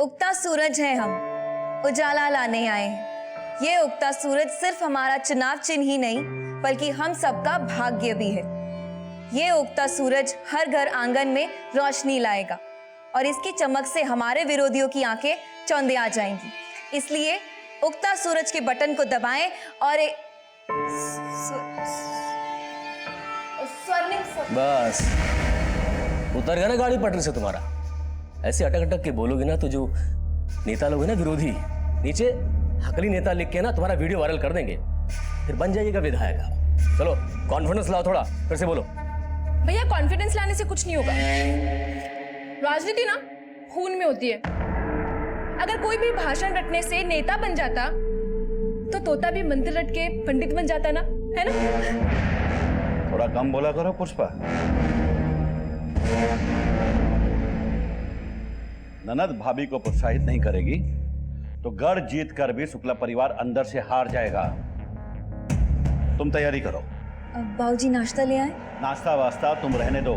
उगता सूरज है हम, उजाला लाने आए हैं। ये उगता सूरज सिर्फ हमारा चुनाव चिन्ह ही नहीं बल्कि हम सबका भाग्य भी है। ये उगता सूरज हर घर आंगन में रोशनी लाएगा और इसकी चमक से हमारे विरोधियों की आंखें चौंधे आ जाएंगी। इसलिए उगता सूरज के बटन को दबाएं और बस उतर गया ना गाड़ी पटरी से तुम्हारा। ऐसे अटक अटक के बोलोगे ना तो जो नेता लोग हैं ना विरोधी, नीचे हकली नेता लिख के ना तुम्हारा वीडियो वायरल कर देंगे, फिर बन जाइएगा विधायक। चलो कॉन्फिडेंस लाओ थोड़ा, फिर से बोलो। भैया कॉन्फिडेंस लाने से कुछ नहीं होगा। राजनीति ना खून में होती है। अगर कोई भी भाषण रटने से नेता बन जाता तो तोता भी मंत्र रट के पंडित बन जाता ना, है ना? थोड़ा कम बोला करो पुष्पा। ननद भाभी को प्रोत्साहित नहीं करेगी तो गढ़ जीत कर भी शुक्ला परिवार अंदर से हार जाएगा। तुम तैयारी करो। बाबूजी नाश्ता ले आए? नाश्ता वास्ता तुम रहने दो,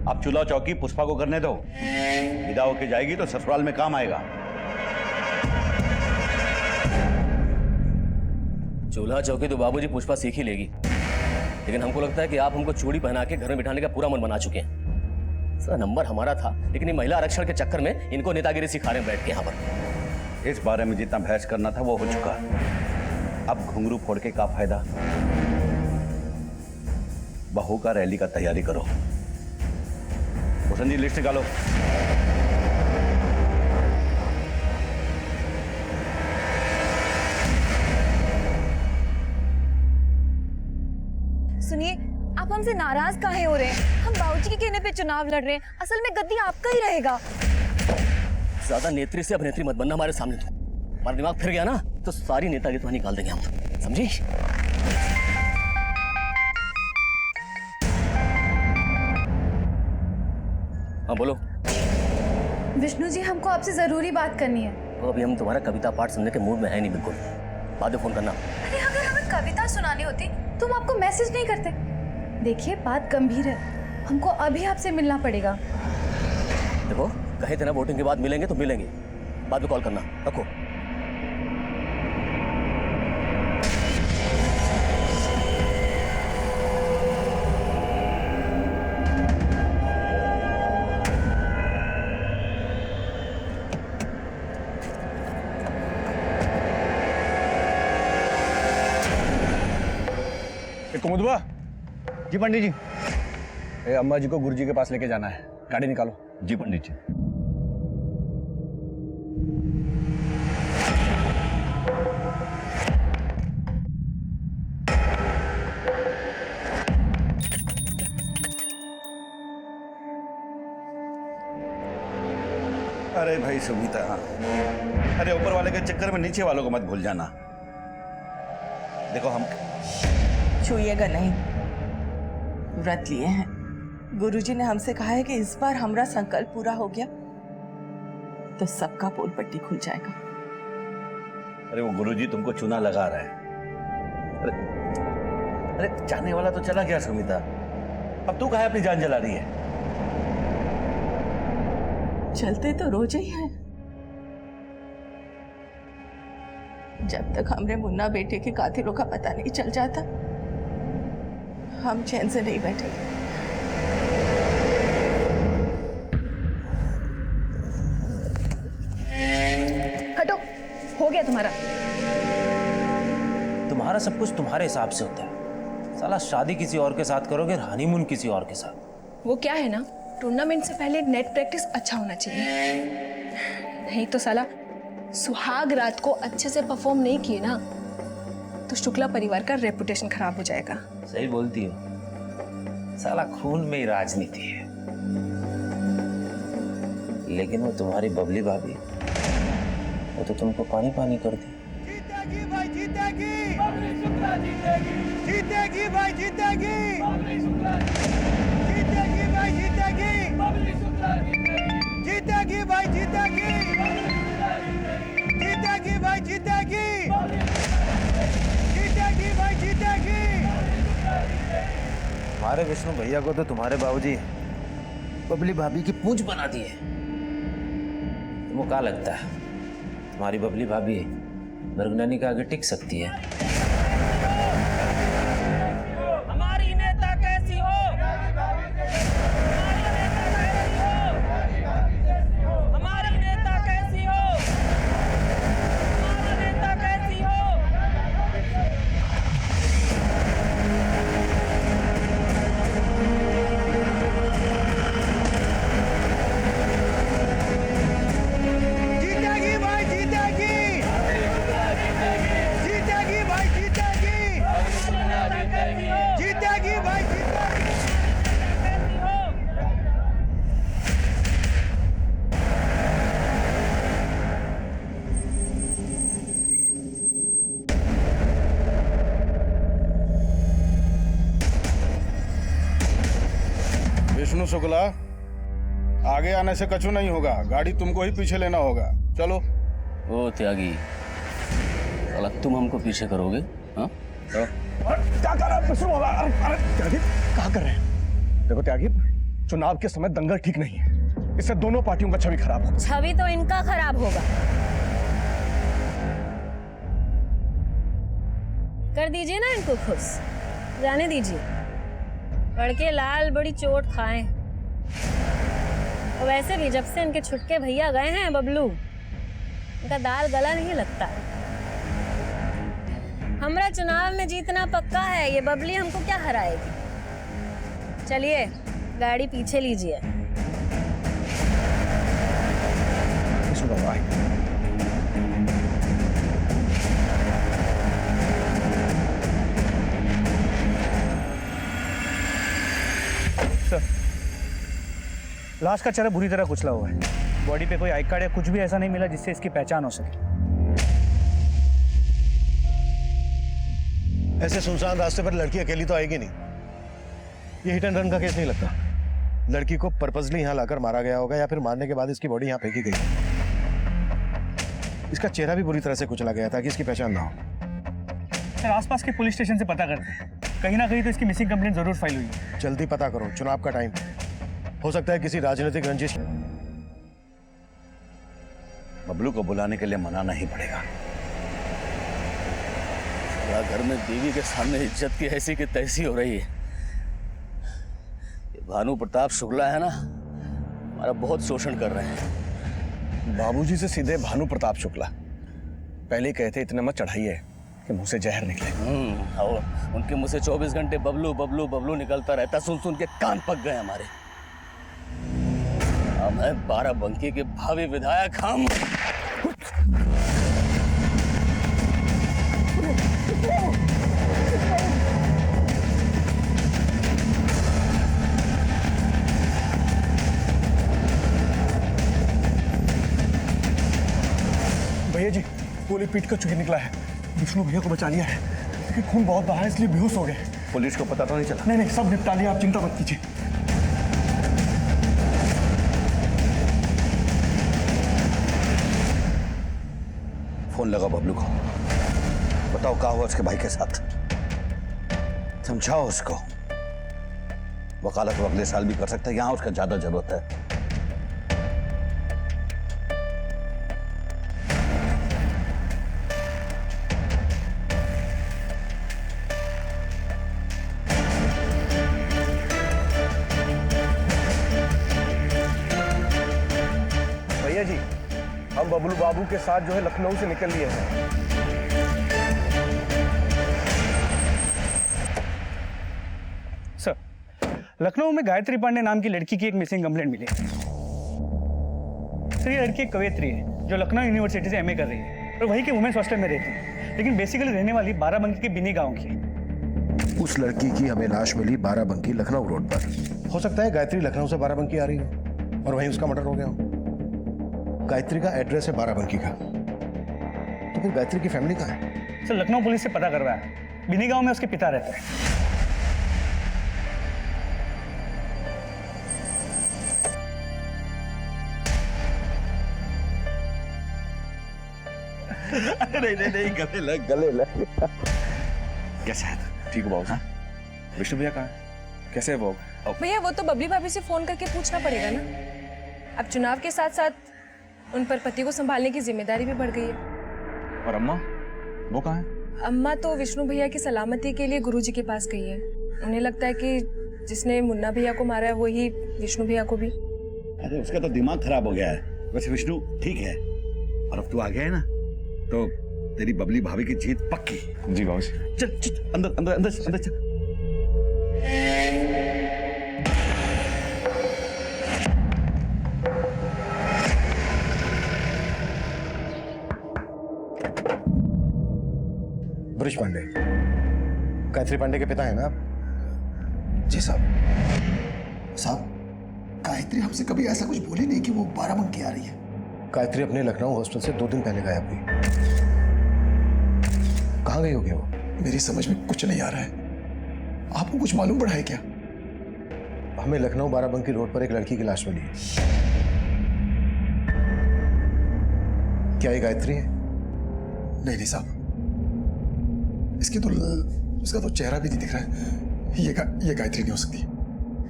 अब चूल्हा चौकी पुष्पा को करने दो। विदा होके जाएगी तो ससुराल में काम आएगा। चूल्हा चौकी तो बाबूजी पुष्पा सीख ही लेगी, लेकिन हमको लगता है कि आप हमको चूड़ी पहना के घर में बिठाने का पूरा मन बना चुके हैं। सर नंबर हमारा था, लेकिन ये महिला आरक्षण के चक्कर में इनको नेतागिरी सिखा रहे हैं बैठ के यहाँ पर। इस बारे में जितना बहस करना था वो हो चुका। अब घुंघरू फोड़ के क्या फायदा। बहू का रैली का तैयारी करो। भूषण जी लिस्ट निकालो। सुनिए, आप हमसे नाराज काहे हो रहे हैं? हम बाबूजी के कहने पे चुनाव लड़ रहे हैं। असल में गद्दी आपका ही रहेगा। ज्यादा नेत्री से अभिनेत्री मत बनना हमारे सामने। तो हमारा दिमाग फिर गया ना तो सारी नेतागिरी तो निकाल देंगे हम, समझी? हाँ बोलो। विष्णु जी हमको आपसे जरूरी बात करनी है। तो अभी हम तुम्हारा कविता पाठ सुनने के मूड में है नहीं बिल्कुल। बाद में फोन करना। अरे अगर हमें कविता सुनानी होती तो हम आपको मैसेज नहीं करते। देखिए बात गंभीर है, हमको अभी आपसे मिलना पड़ेगा। देखो कहे थे ना वोटिंग के बाद मिलेंगे तो मिलेंगे, बाद में कॉल करना। रखो। कुमुदवा जी। पंडित जी, अम्मा जी को गुरुजी के पास लेके जाना है, गाड़ी निकालो। जी पंडित जी। अरे भाई सुमिता, अरे ऊपर वाले के चक्कर में नीचे वालों को मत भूल जाना। देखो हम छूइएगा नहीं, व्रत लिए हैं। गुरुजी ने हमसे कहा है कि इस बार हमारा संकल्प पूरा हो गया तो सबका पोल पट्टी खुल जाएगा। अरे वो गुरुजी तुमको चूना लगा रहा है। अरे जाने वाला तो चला गया सुमिता, अब तू काहे अपनी जान जला रही है? चलते तो रोज ही हैं। जब तक हमरे मुन्ना बेटे के कातिलों का पता नहीं चल जाता हम चैन से नहीं बैठेंगे। हटो, हो गया तुम्हारा। तुम्हारा सब कुछ तुम्हारे हिसाब से होता है। साला शादी किसी और के साथ करोगे, हनीमून किसी और के साथ। वो क्या है ना, टूर्नामेंट से पहले नेट प्रैक्टिस अच्छा होना चाहिए। नहीं तो साला सुहाग रात को अच्छे से परफॉर्म नहीं किए ना तो शुक्ला परिवार का रेपुटेशन खराब हो जाएगा। सही बोलती हो, साला खून में ही राजनीति है। लेकिन वो तुम्हारी बबली भाभी, वो तो तुमको पानी पानी कर दी। जीतेगी भाई जीतेगी, बबली शुक्ला जीतेगी। जीतेगी भाई जीतेगी, बबली शुक्ला जीतेगी। भाई जीतेगी, बबली शुक्ला जीतेगी। जीतेगी भाई जीतेगी, जीतेगी भाई जीतेगी। जीतेगी भाई जीतेगी। हमारे विष्णु भैया को तो तुम्हारे बाबूजी बबली भाभी की पूंछ बना दी है। तुमको क्या लगता है तुम्हारी बबली भाभी मृगननी का आगे टिक सकती है? हमारी नेता कैसी हो? हमारी नेता कैसी हो? हमारा नेता कैसी हो? जीतेगी भाई जीतेगी, जीतेगी भाई जीतेगी, जीतेगी भाई जीतेगी। विष्णु शुक्ला, आगे आने से कछु नहीं होगा, गाड़ी तुमको ही पीछे लेना होगा। चलो। ओ त्यागी, साला तुम हमको पीछे करोगे? हाँ चलो। क्या कर रहे हैं विष्णु? अरे त्यागी क्या कर रहे हैं? देखो त्यागी, चुनाव के समय दंगल ठीक नहीं है, इससे दोनों पार्टियों का छवि खराब होगा। छवि तो इनका खराब होगा। कर दीजिए ना इनको खुश, जाने दीजिए। लड़के लाल बड़ी चोट खाएं। और वैसे भी जब से इनके छुटके भैया गए हैं बबलू, इनका दाल गला नहीं लगता। हमरा चुनाव में जीतना पक्का है, ये बबली हमको क्या हराएगी। चलिए गाड़ी पीछे लीजिए। विष्णु बाबा, सर, लाश का चेहरा बुरी तरह कुचला हुआ है। बॉडी पे कोई आई कार्ड या कुछ भी ऐसा नहीं मिला जिससे इसकी पहचान हो सके। ऐसे सुनसान रास्ते पर लड़की अकेली तो आएगी नहीं। ये हिट एंड रन का केस नहीं लगता। लड़की को पर्पसली यहाँ लाकर मारा गया होगा या फिर मारने के बाद इसकी बॉडी यहाँ फेंकी गई। इसका चेहरा भी बुरी तरह से कुचला गया ताकि इसकी पहचान ना हो। सर, आसपास के पुलिस स्टेशन से पता करते हैं, कहीं ना कहीं तो इसकी मिसिंग कंप्लेंट जरूर फाइल हुई है। जल्दी पता करो, चुनाव का टाइम हो सकता है किसी राजनीतिक रंजिश। बबलू को बुलाने के लिए मनाना ही पड़ेगा। घर में बीवी के सामने इज्जत की ऐसी की तैसी हो रही है। ये भानु प्रताप शुक्ला है ना, हमारा बहुत शोषण कर रहे हैं। बाबूजी से सीधे भानु प्रताप शुक्ला। पहले कहते इतने मत चढ़ाइए कि मुंह से जहर निकले। और उनके मुंह से 24 घंटे बबलू बबलू बबलू निकलता रहता, सुन सुन के कान पक गए हमारे। हम है बाराबंकी के भावी विधायक। हम भैया जी, गोली पीट कर चुके निकला है। विष्णु भैया को बचा लिया है, लेकिन खून बहुत बहा है इसलिए बेहोश हो गए। पुलिस को पता तो नहीं चला? नहीं, सब निपटा लिया, आप चिंता मत कीजिए। फोन लगा बबलू को, बताओ क्या हुआ उसके भाई के साथ। समझाओ उसको। वकालत वो अगले साल भी कर सकता है, यहां उसका ज्यादा जरूरत है। भैया जी, हम बबलू बाबू के साथ जो है लखनऊ से निकल लिए हैं। सर, लखनऊ में गायत्री पांडे नाम की लड़की की एक मिसिंग कंप्लेंट मिली है। सर, ये लड़की एक कवयित्री है जो लखनऊ यूनिवर्सिटी से एमए कर रही है और वहीं के वुमेन्स हॉस्टल में रहती है, लेकिन बेसिकली रहने वाली बाराबंकी के बिनी गांव की है। उस लड़की की हमें लाश मिली बाराबंकी लखनऊ रोड पर। हो सकता है गायत्री लखनऊ से बाराबंकी आ रही हो और वहीं उसका मर्डर हो गया हो। गायत्री का एड्रेस है बाराबंकी का, तो फिर गायत्री की फैमिली कहाँ है? सर, लखनऊ पुलिस से पता करवाया, बिनी गांव में उसके पिता रहते हैं। नहीं, गले लग। कैसा है? ठीक हो बाबू? विष्णु भैया कहाँ है? कैसे है वो? भैया वो तो बबली भाभी से फोन करके पूछना पड़ेगा ना। अब चुनाव के साथ साथ उन पर पति को संभालने की जिम्मेदारी भी बढ़ गई है। और अम्मा वो कहाँ है? अम्मा तो विष्णु भैया की सलामती के लिए गुरुजी के पास गई है। उन्हें लगता है कि जिसने मुन्ना भैया को मारा है वही विष्णु भैया को भी। अरे उसका तो दिमाग खराब हो गया है। वैसे विष्णु ठीक है, और अब तू आ गया है ना, तो तेरी बबली भाभी की जीत पक्की। जी बाबूजी। चल चल अंदर अंदर अंदर अंदर चल। ब्रिज पांडे, गायत्री पांडे के पिता है ना आप? जी साहब। साहब, गायत्री हमसे कभी ऐसा कुछ बोली नहीं कि वो बाराबंकी आ रही है। गायत्री अपने लखनऊ हॉस्टल से 2 दिन पहले गायब हुई। कहाँ गई होगी वो? मेरी समझ में कुछ नहीं आ रहा है। आपको कुछ मालूम पड़ा है क्या? हमें लखनऊ बाराबंकी रोड पर एक लड़की की लाश मिली है। क्या ये गायत्री है? नहीं साहब, इसका तो चेहरा भी नहीं दिख रहा है। ये गायत्री नहीं हो सकती।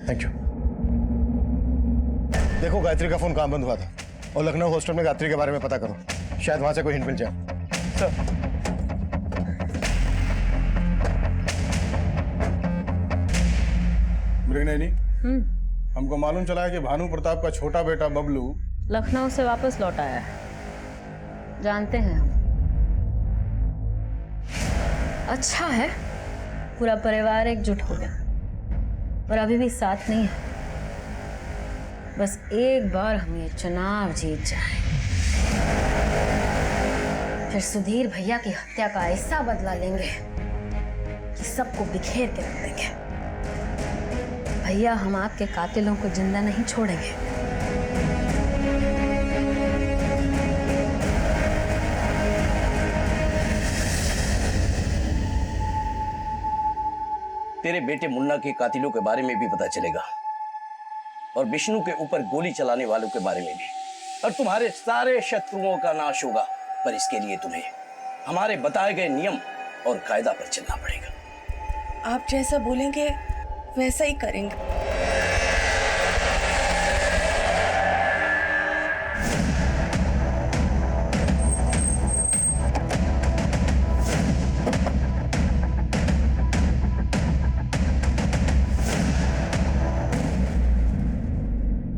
Thank you. देखो गायत्री का फोन कहाँ बंद हुआ था, और लखनऊ हॉस्टल में गायत्री के बारे में पता करो, शायद वहां से कोई हिंट मिल जाए। सर मृगनयनी, हमको मालूम चला है कि भानु प्रताप का छोटा बेटा बबलू लखनऊ से वापस लौट आया है। जानते हैं हम। अच्छा है, पूरा परिवार एकजुट हो गया, पर अभी भी साथ नहीं है। बस एक बार हम ये चुनाव जीत जाएं, फिर सुधीर भैया की हत्या का ऐसा बदला लेंगे कि सबको बिखेर के रख देंगे। भैया, हम आपके कातिलों को जिंदा नहीं छोड़ेंगे। तेरे बेटे मुन्ना के कातिलों के बारे में भी पता चलेगा, और विष्णु के ऊपर गोली चलाने वालों के बारे में भी, और तुम्हारे सारे शत्रुओं का नाश होगा। पर इसके लिए तुम्हें हमारे बताए गए नियम और कायदा पर चलना पड़ेगा। आप जैसा बोलेंगे वैसा ही करेंगे।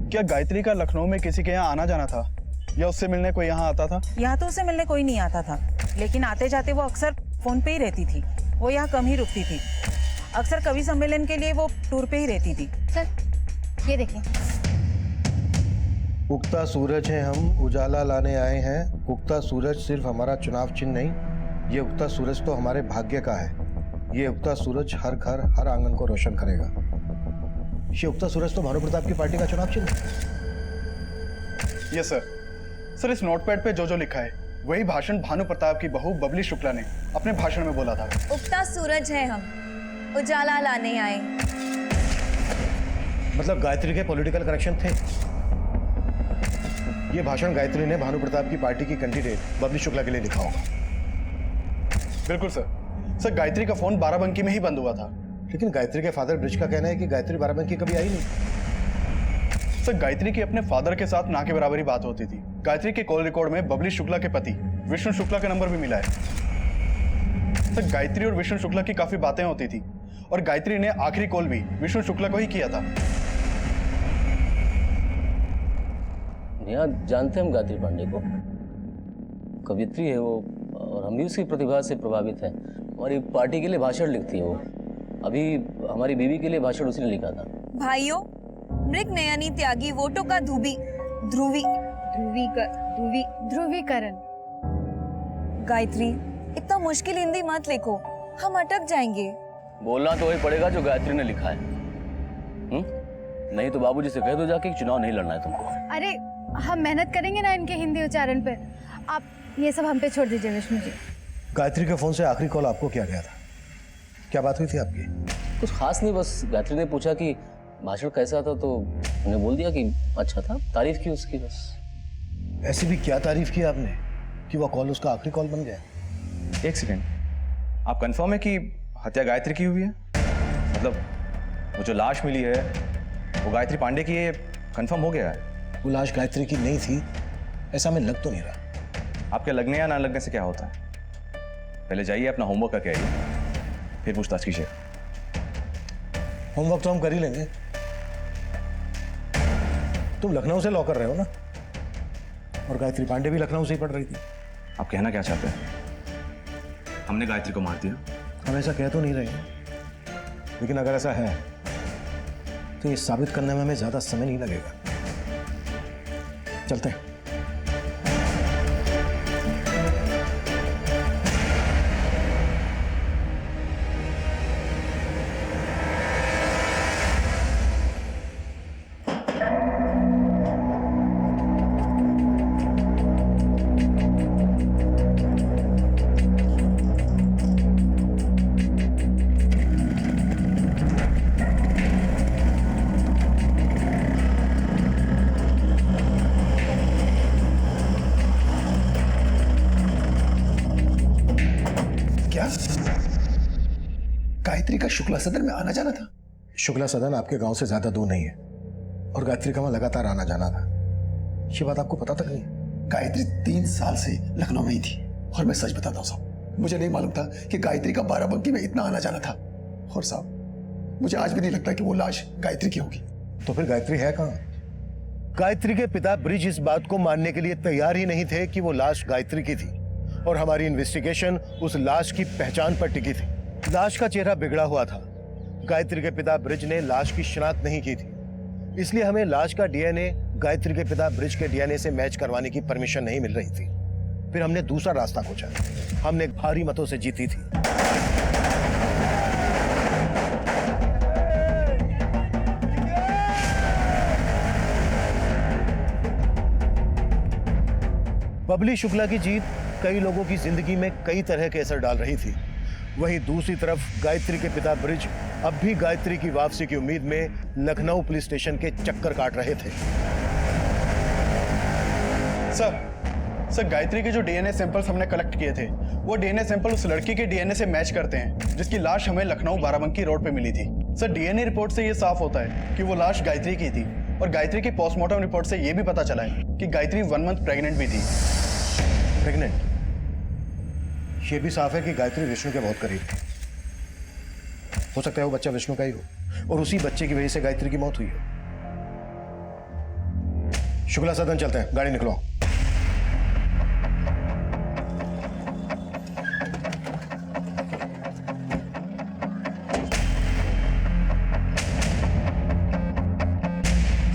क्या गायत्री का लखनऊ में किसी के यहाँ आना जाना था, या उससे मिलने कोई यहाँ आता था? यहाँ तो उसे मिलने कोई नहीं आता था, लेकिन आते जाते वो अक्सर फोन पे ही रहती थी। वो यहाँ कम ही रुकती थी। अक्सर कवि सम्मेलन के लिए वो टूर पे ही रहती थी। सर, ये देखिए। उगता सूरज है हम, उजाला लाने आए हैं। उगता सूरज सिर्फ हमारा चुनाव चिन्ह नहीं, ये उगता सूरज तो हमारे भाग्य का है। ये उगता सूरज हर घर हर आंगन को रोशन करेगा। ये उगता सूरज तो भानु प्रताप की पार्टी का चुनाव चिन्ह है। Yes sir. सर, इस नोटपैड पे जो जो लिखा है वही भाषण भानु प्रताप की बहू बबली शुक्ला ने अपने भाषण में बोला था। उगता सूरज है हम, उजाला लाने आए। मतलब गायत्री के पॉलिटिकल कनेक्शन थे। ये भाषण गायत्री ने भानु प्रताप की पार्टी की कैंडिडेट बबली शुक्ला के लिए लिखा होगा। बिल्कुल सर। सर, गायत्री का फोन बाराबंकी में ही बंद हुआ था। लेकिन गायत्री के फादर ब्रिज का कहना है कि गायत्री बाराबंकी कभी आई नहीं। सर, गायत्री की अपने फादर के साथ ना के बराबरी बात होती थी। गायत्री के कॉल रिकॉर्ड में बबली शुक्ला के पति विष्णु शुक्ला का नंबर भी मिला है। सर, गायत्री और विष्णु शुक्ला की काफी बातें होती थी, और गायत्री ने आखिरी कॉल भी विष्णु शुक्ला को ही किया था। यहाँ जानते हैं हम गायत्री पांडे को, कवियत्री है वो, और हम भी उसकी प्रतिभा से प्रभावित हैं। हमारी पार्टी के लिए भाषण लिखती है वो। अभी हमारी बीवी के लिए भाषण उसने लिखा था। भाइयों, मृग नयनी त्यागी वोटों का ध्रुवीकरण। गायत्री, इतना मुश्किल हिंदी मत लिखो, हम अटक जाएंगे। बोलना तो वही पड़ेगा जो गायत्री ने लिखा है। नहीं तो बाबूजी से कह दो जाके चुनाव नहीं लड़ना है तुमको। अरे, हम मेहनत करेंगे ना इनके हिंदी उच्चारण पे। आप ये सब हम पे छोड़ दीजिए विष्णु जी। गायत्री के फोन से आखिरी कॉल आपको क्या गया था? क्या बात हुई थी आपकी? कुछ खास नहीं, बस गायत्री ने पूछा कि भाषण कैसा था, तो उन्होंने बोल दिया कि अच्छा था, तारीफ की उसकी बस। ऐसी भी क्या तारीफ की आपने कि वो कॉल उसका आखिरी कॉल बन गया? एक सेकेंड, आप कंफर्म है कि हत्या गायत्री की हुई है? मतलब वो जो लाश मिली है वो गायत्री पांडे की, ये कंफर्म हो गया है? वो लाश गायत्री की नहीं थी, ऐसा हमें लग तो नहीं रहा। आपके लगने या ना लगने से क्या होता है? पहले जाइए अपना होमवर्क करके आइए, फिर पूछताछ कीजिए। होमवर्क तो हम कर ही लेंगे। तुम लखनऊ से लॉ कर रहे हो ना, और गायत्री पांडे भी लखनऊ से ही पढ़ रही थी। आप कहना क्या चाहते हैं? हमने गायत्री को मार दिया? हम ऐसा कह तो नहीं रहे, लेकिन अगर ऐसा है तो ये साबित करने में हमें ज्यादा समय नहीं लगेगा। चलते हैं। गायत्री का शुक्ला सदन में आना जाना था? शुक्ला सदन आपके गांव से ज्यादा दूर नहीं है, और गायत्री का वहां लगातार आना जाना था। ये बात आपको पता तक नहीं? गायत्री 3 साल से लखनऊ में ही थी, और मैं सच बताता हूं साहब, मुझे नहीं मालूम था कि गायत्री का बाराबंकी में इतना आना जाना था। और साहब, मुझे आज भी नहीं लगता कि वो लाश गायत्री की होगी। तो फिर गायत्री है कहां? गायत्री के पिता ब्रिज इस बात को मानने के लिए तैयार ही नहीं थे कि वो लाश गायत्री की थी, और हमारी इन्वेस्टिगेशन उस लाश की पहचान पर टिकी थी। लाश का चेहरा बिगड़ा हुआ था। गायत्री के पिता ब्रिज ने लाश की शिनाख्त नहीं की थी, इसलिए हमें लाश का डीएनए गायत्री के पिता ब्रिज के डीएनए से मैच करवाने की परमिशन नहीं मिल रही थी। फिर हमने दूसरा रास्ता खोजा। हमने भारी मतों से जीती थी। बबली शुक्ला की जीत कई लोगों की जिंदगी में कई तरह के असर डाल रही थी। वहीं दूसरी तरफ गायत्री के पिता ब्रिज अब भी गायत्री की वापसी की उम्मीद में लखनऊ पुलिस स्टेशन के चक्कर काट रहे थे। सर, गायत्री के जो डीएनए सैंपल्स हमने कलेक्ट किए थे, वो डीएनए सैंपल उस लड़की के डीएनए से मैच करते हैं जिसकी लाश हमें लखनऊ बाराबंकी रोड पे मिली थी। सर, डीएनए रिपोर्ट से ये साफ होता है कि वो लाश गायत्री की थी, और गायत्री की पोस्टमार्टम रिपोर्ट से ये भी पता चला है कि गायत्री 1 मंथ प्रेग्नेंट भी थी। प्रेग्नेंट? ये भी साफ है कि गायत्री विष्णु के बहुत करीब थी। हो सकता है वो बच्चा विष्णु का ही हो, और उसी बच्चे की वजह से गायत्री की मौत हुई है। शुक्ला सदन चलते हैं, गाड़ी निकलो।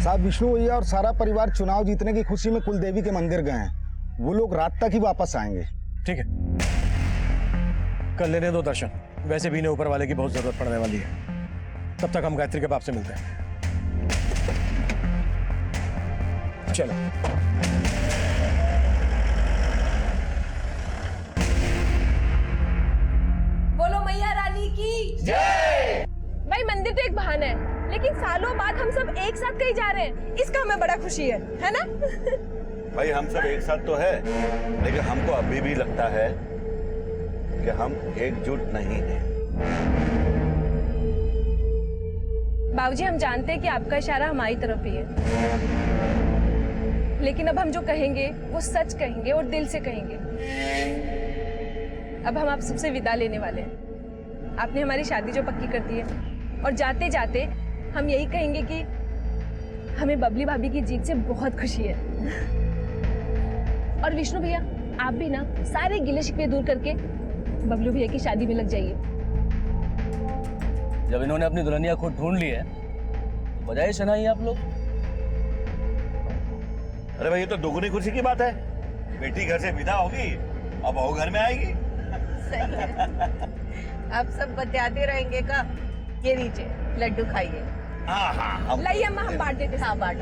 साहब, विष्णु भैया और सारा परिवार चुनाव जीतने की खुशी में कुलदेवी के मंदिर गए हैं। वो लोग रात तक ही वापस आएंगे। ठीक है, कर लेने दो दर्शन। वैसे भी इन्हें ऊपर वाले की बहुत जरूरत पड़ने वाली है। तब तक हम गायत्री के बाप से मिलते हैं। चलो। बोलो मैया रानी की जय। भाई, मंदिर तो एक बहाना है, लेकिन सालों बाद हम सब एक साथ कहीं जा रहे हैं, इसका हमें बड़ा खुशी है ना? भाई, हम सब एक साथ तो है, लेकिन हमको अभी भी लगता है कि हम एकजुट नहीं हैं। बाबूजी, हम जानते हैं कि आपका इशारा हमारी तरफ ही है, लेकिन अब हम जो कहेंगे वो सच कहेंगे और दिल से कहेंगे। अब हम आप सबसे विदा लेने वाले हैं। आपने हमारी शादी जो पक्की कर दी है, और जाते जाते हम यही कहेंगे कि हमें बबली भाभी की जीत से बहुत खुशी है। और विष्णु भैया, आप भी ना सारे गिले शिकवे दूर करके बबलू भैया की शादी में लग जाइए। जब इन्होंने अपनी दुल्हनिया खुद ढूंढ ली है, तो बजाय शनाई आप लोग। अरे भाई, ये तो दोगुनी खुशी की बात है। बेटी घर से विदा होगी, अब बहू घर में आएगी। अब सब बतियाते रहेंगे का? ये लीजिए, लड्डू खाइए। हाँ, लाइए अम्मा, हम बांट देते। हाँ, बांट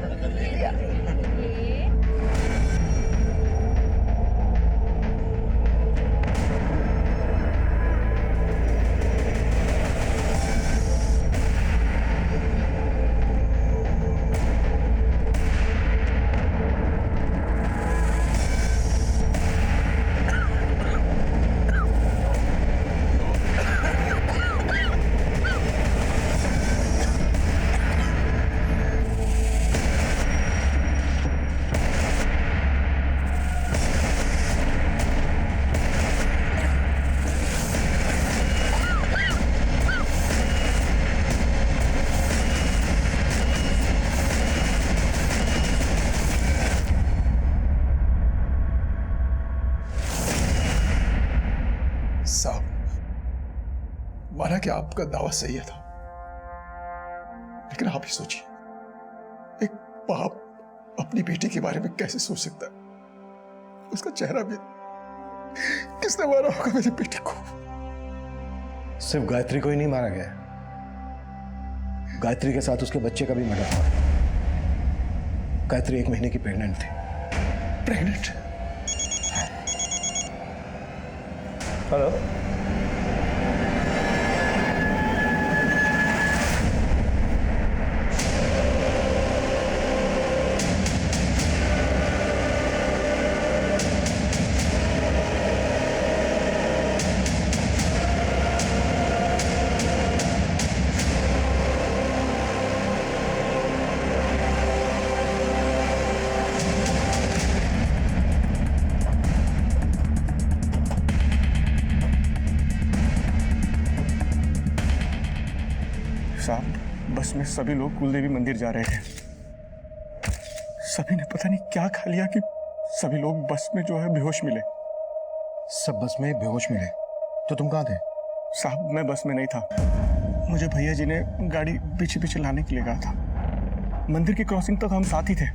माना कि आपका दावा सही था, लेकिन आप ही सोचिए, एक बाप अपनी बेटी के बारे में कैसे सोच सकता है? उसका चेहरा भी, किसने मारा होगा मेरी बेटी को? सिर्फ गायत्री को ही नहीं मारा गया, गायत्री के साथ उसके बच्चे का भी मर्डर हुआ। गायत्री 1 महीने की प्रेग्नेंट थी। प्रेग्नेंट? हेलो, साहब बस में सभी लोग कुलदेवी मंदिर जा रहे थे। सभी ने पता नहीं क्या खा लिया कि सभी लोग बस में जो है बेहोश मिले। सब बस में बेहोश मिले? तो तुम कहाँ थे? साहब मैं बस में नहीं था, मुझे भैया जी ने गाड़ी पीछे पीछे लाने के लिए कहा था। मंदिर की क्रॉसिंग तक हम साथ ही थे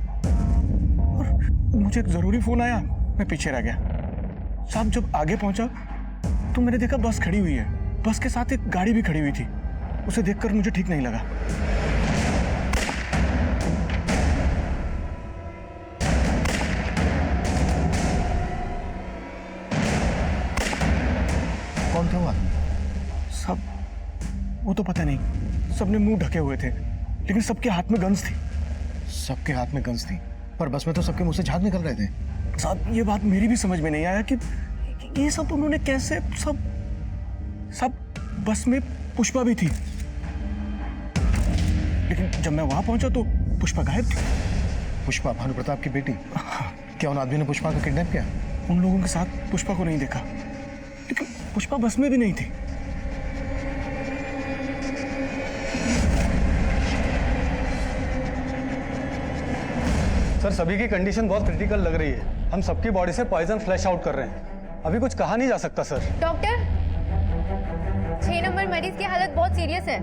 और मुझे एक जरूरी फोन आया, मैं पीछे रह गया। साहब जब आगे पहुंचा तो मैंने देखा बस खड़ी हुई है, बस के साथ एक गाड़ी भी खड़ी हुई थी। उसे देखकर मुझे ठीक नहीं लगा। कौन था वो आदमी? सब वो तो पता नहीं, सबने मुंह ढके हुए थे, लेकिन सबके हाथ में गन्स थी। सबके हाथ में गन्स थी, पर बस में तो सबके मुंह से झाग निकल रहे थे। साहब ये बात मेरी भी समझ में नहीं आया कि ये सब उन्होंने कैसे, सब बस में पुष्पा भी थी, लेकिन जब मैं वहां पहुंचा तो पुष्पा गायब थी। पुष्पा भानु प्रताप की बेटी? क्या उन आदमी ने पुष्पा को किडनैप किया? उन लोगों के साथ पुष्पा को नहीं देखा, लेकिन पुष्पा बस में भी नहीं थी। सर सभी की कंडीशन बहुत क्रिटिकल लग रही है। हम सबकी बॉडी से पॉइजन फ्लैश आउट कर रहे हैं। अभी कुछ कहा नहीं जा सकता सर। डॉक्टर, 6 नंबर मरीज की हालत बहुत सीरियस है।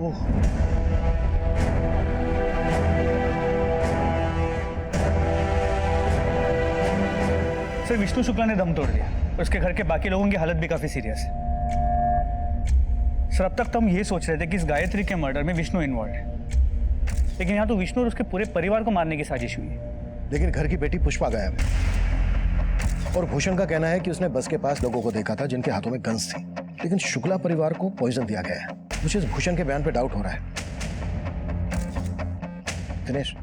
सर विष्णु शुक्ला ने दम तोड़ दिया और उसके घर के बाकी लोगों की हालत भी काफी सीरियस है। सर अब तक तो हम ये सोच रहे थे कि इस गायत्री के मर्डर में विष्णु इन्वॉल्व है, लेकिन यहाँ तो विष्णु और उसके पूरे परिवार को मारने की साजिश हुई है। लेकिन घर की बेटी पुष्पा गायब है और भूषण का कहना है कि उसने बस के पास लोगों को देखा था जिनके हाथों में गन्स थी, लेकिन शुक्ला परिवार को पॉइजन दिया गया है। मुझे इस भूषण के बयान पे डाउट हो रहा है। दिनेश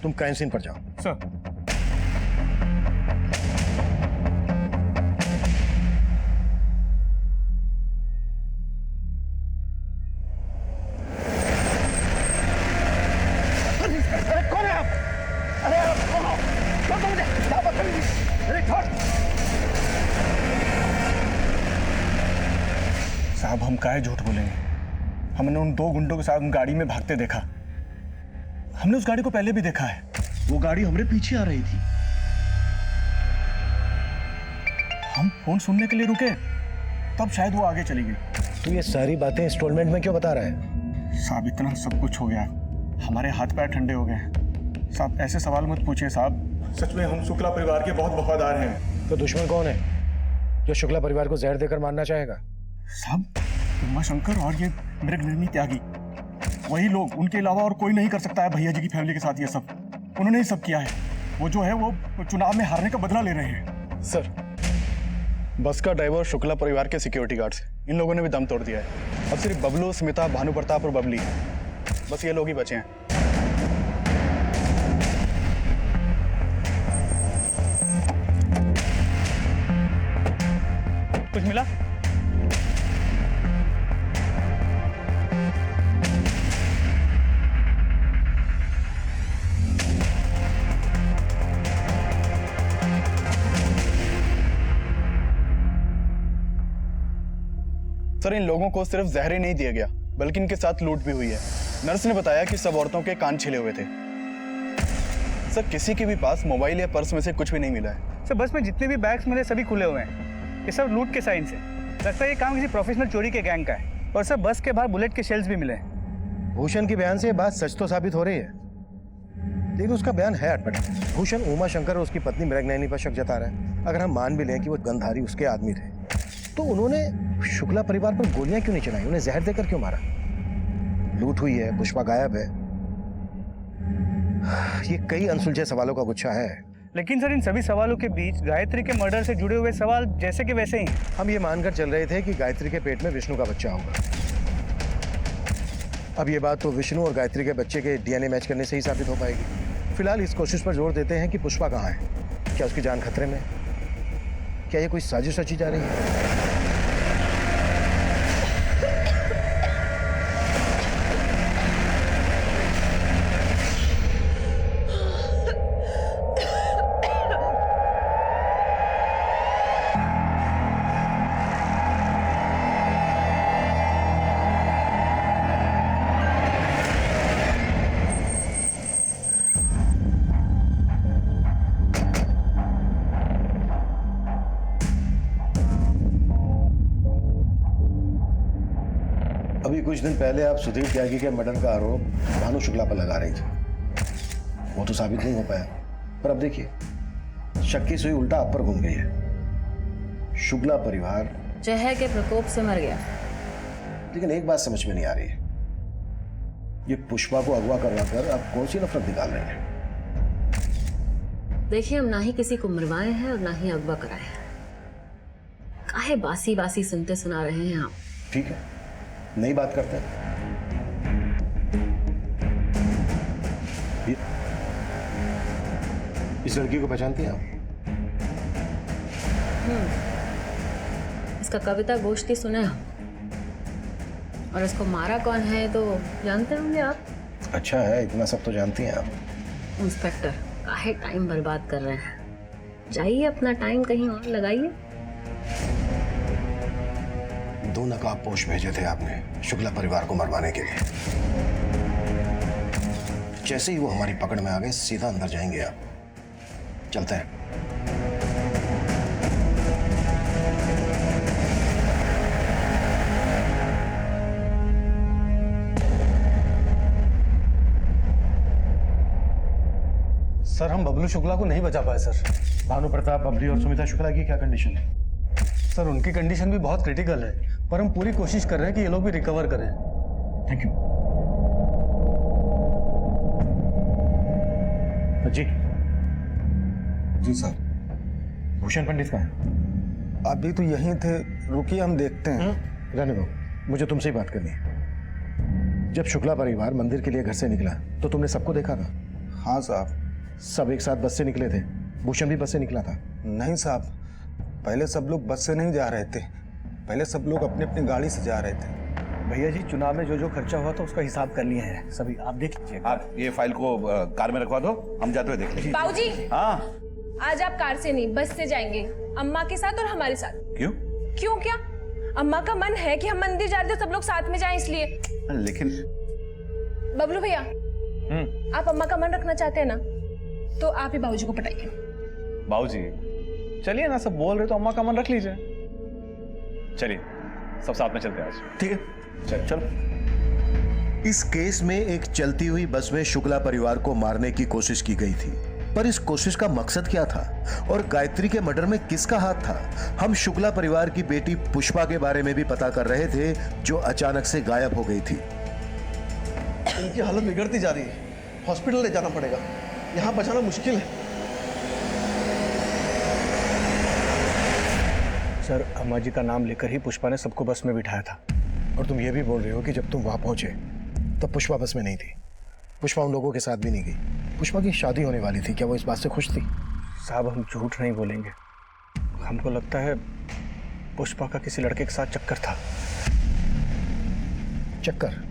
तुम क्राइम सीन पर जाओ। सर साहब हम काहे झूठ बोलेंगे, हमने उन 2 गुंडों के साथ गाड़ी में भागते देखा। हमने उस गाड़ी को पहले भी देखा है, वो गाड़ी हमारे पीछे आ रही थी। हम फोन सुनने के लिए रुके, तब शायद वो आगे चली गई। तू ये सारी बातें इंस्टॉलमेंट में क्यों बता रहा है? साहब इतना सब कुछ हो गया, हमारे हाथ पैर ठंडे हो गए। साहब ऐसे सवाल मत पूछिए साहब, सच में हम शुक्ला परिवार के बहुत वफादार हैं। तो दुश्मन कौन है जो शुक्ला परिवार को जहर देकर मारना चाहेगा? साहब उमाशंकर और ये मृगनयनी त्यागी, वही लोग, उनके अलावा और कोई नहीं कर सकता है भैया जी की फैमिली के साथ ये सब। उन्होंने ही सब किया है। वो जो है वो चुनाव में हारने का बदला ले रहे हैं। सर बस का ड्राइवर शुक्ला परिवार के सिक्योरिटी गार्ड्स, इन लोगों ने भी दम तोड़ दिया है। अब सिर्फ बबलू, स्मिता, भानु प्रताप और बबली, बस ये लोग ही बचे हैं। कुछ मिला? सर इन लोगों को सिर्फ जहर ही नहीं दिया गया, बल्कि इनके साथ लूट भी हुई है। नर्स ने बताया कि सब औरतों के कान छिले हुए थे। सर किसी के भी पास मोबाइल या पर्स में से कुछ भी नहीं मिला है। सर बस में जितने भी बैग्स मिले सभी खुले हुए हैं। ये सब लूट के साइन से लगता है ये काम किसी प्रोफेशनल चोरी के गैंग का है। और सर बस के बाहर बुलेट के शेल्स भी मिले। भूषण के बयान से ये बात सच तो साबित हो रही है, लेकिन उसका बयान है अटपटा। भूषण उमा शंकर और उसकी पत्नी मृगनयनी पर शक जता रहा है। अगर हम मान भी लें कि वो गंधारी उसके आदमी थे, तो उन्होंने शुक्ला परिवार पर गोलियां क्यों नहीं चलाई? उन्हें जहर देकर क्यों मारा? लूट हुई है, पुष्पा गायब है, ये कई अनसुलझे सवालों का गुच्छा है। लेकिन सर इन सभी सवालों के बीच गायत्री के मर्डर से जुड़े हुए सवाल जैसे कि वैसे ही। हम ये मानकर चल रहे थे कि गायत्री के पेट में विष्णु का बच्चा होगा। अब ये बात तो विष्णु और गायत्री के बच्चे के डीएनए मैच करने से ही साबित हो पाएगी। फिलहाल इस कोशिश पर जोर देते हैं कि पुष्पा कहाँ है, क्या उसकी जान खतरे में? क्या ये कोई साजिश रची जा रही है? अभी कुछ दिन पहले आप सुधीर त्यागी के मर्डर का आरोप भानु शुक्ला पर लगा रही थी, वो तो साबित नहीं हो पाया। पर अब देखिए, शक की सुई उल्टा आप पर घूम गई है। शुक्ला परिवार जहर के प्रकोप से मर गया। लेकिन एक बात समझ में नहीं आ रही है, ये पुष्पा को अगवा करवा कर आप कौन सी नफरत निकाल रहे हैं? देखिए, हम ना ही किसी को मरवाए हैं और ना ही अगवा कराए हैं। काहे बासी बासी सुनते सुना रहे हैं आप? ठीक है, नई बात करते हैं। इस लड़की को पहचानती हैं आप? इसका कविता गोष्ठी सुना है, और इसको मारा कौन है तो जानते होंगे आप। अच्छा है, इतना सब तो जानती हैं आप। इंस्पेक्टर, काहे टाइम बर्बाद कर रहे हैं? जाइए अपना टाइम कहीं और लगाइए। 2 नकाबपोश भेजे थे आपने शुक्ला परिवार को मरवाने के लिए। जैसे ही वो हमारी पकड़ में आ गए, सीधा अंदर जाएंगे आप। चलते हैं। सर हम बबलू शुक्ला को नहीं बचा पाए सर। भानु प्रताप, बबली और सुमिता शुक्ला की क्या कंडीशन है? सर उनकी कंडीशन भी बहुत क्रिटिकल है, पर हम पूरी कोशिश कर रहे हैं कि ये लोग भी रिकवर करें। Thank you. जी जी सर। भूषण पंडित कहाँ है? अभी तो यहीं थे, रुकिए हम देखते हैं। रहने दो, मुझे तुमसे ही बात करनी है। जब शुक्ला परिवार मंदिर के लिए घर से निकला तो तुमने सबको देखा था? हाँ साहब। सब एक साथ बस से निकले थे? भूषण भी बस से निकला था? नहीं साहब, पहले सब लोग बस से नहीं जा रहे थे, पहले सब लोग अपनी अपनी गाड़ी से जा रहे थे। भैया जी, चुनाव में जो जो खर्चा हुआ था उसका हिसाब कर लिए हैं सभी, आप देख लीजिए। आप ये फाइल को कार में रखवा दो, हम जाते हुए देख लेंगे। बाबूजी, हाँ आज आप कार से नहीं बस से जाएंगे, अम्मा के साथ और हमारे साथ। क्यों? क्यों क्या? अम्मा का मन है कि हम मंदिर जाते सब लोग साथ में जाएं, इसलिए। लेकिन बबलू भैया, आप अम्मा का मन रखना चाहते हैं ना, तो आप ही बाबूजी को पटाइए। बाबूजी चलिए ना, सब बोल रहे तो अम्मा का मन रख लीजिए। चलिए सब साथ में चलते हैं आज। ठीक है, चलो। इस केस में एक चलती हुई बस में शुक्ला परिवार को मारने की कोशिश की गई थी, पर इस कोशिश का मकसद क्या था और गायत्री के मर्डर में किसका हाथ था? हम शुक्ला परिवार की बेटी पुष्पा के बारे में भी पता कर रहे थे, जो अचानक से गायब हो गई थी। इनकी हालत बिगड़ती जा रही है, हॉस्पिटल ले जाना पड़ेगा, यहाँ बचाना मुश्किल है। सर, अम्मा जी का नाम लेकर ही पुष्पा ने सबको बस में बिठाया था। और तुम ये भी बोल रहे हो कि जब तुम वहां पहुंचे तब पुष्पा बस में नहीं थी? पुष्पा उन लोगों के साथ भी नहीं गई। पुष्पा की शादी होने वाली थी, क्या वो इस बात से खुश थी? साहब हम झूठ नहीं बोलेंगे, हमको लगता है पुष्पा का किसी लड़के के साथ चक्कर था। चक्कर?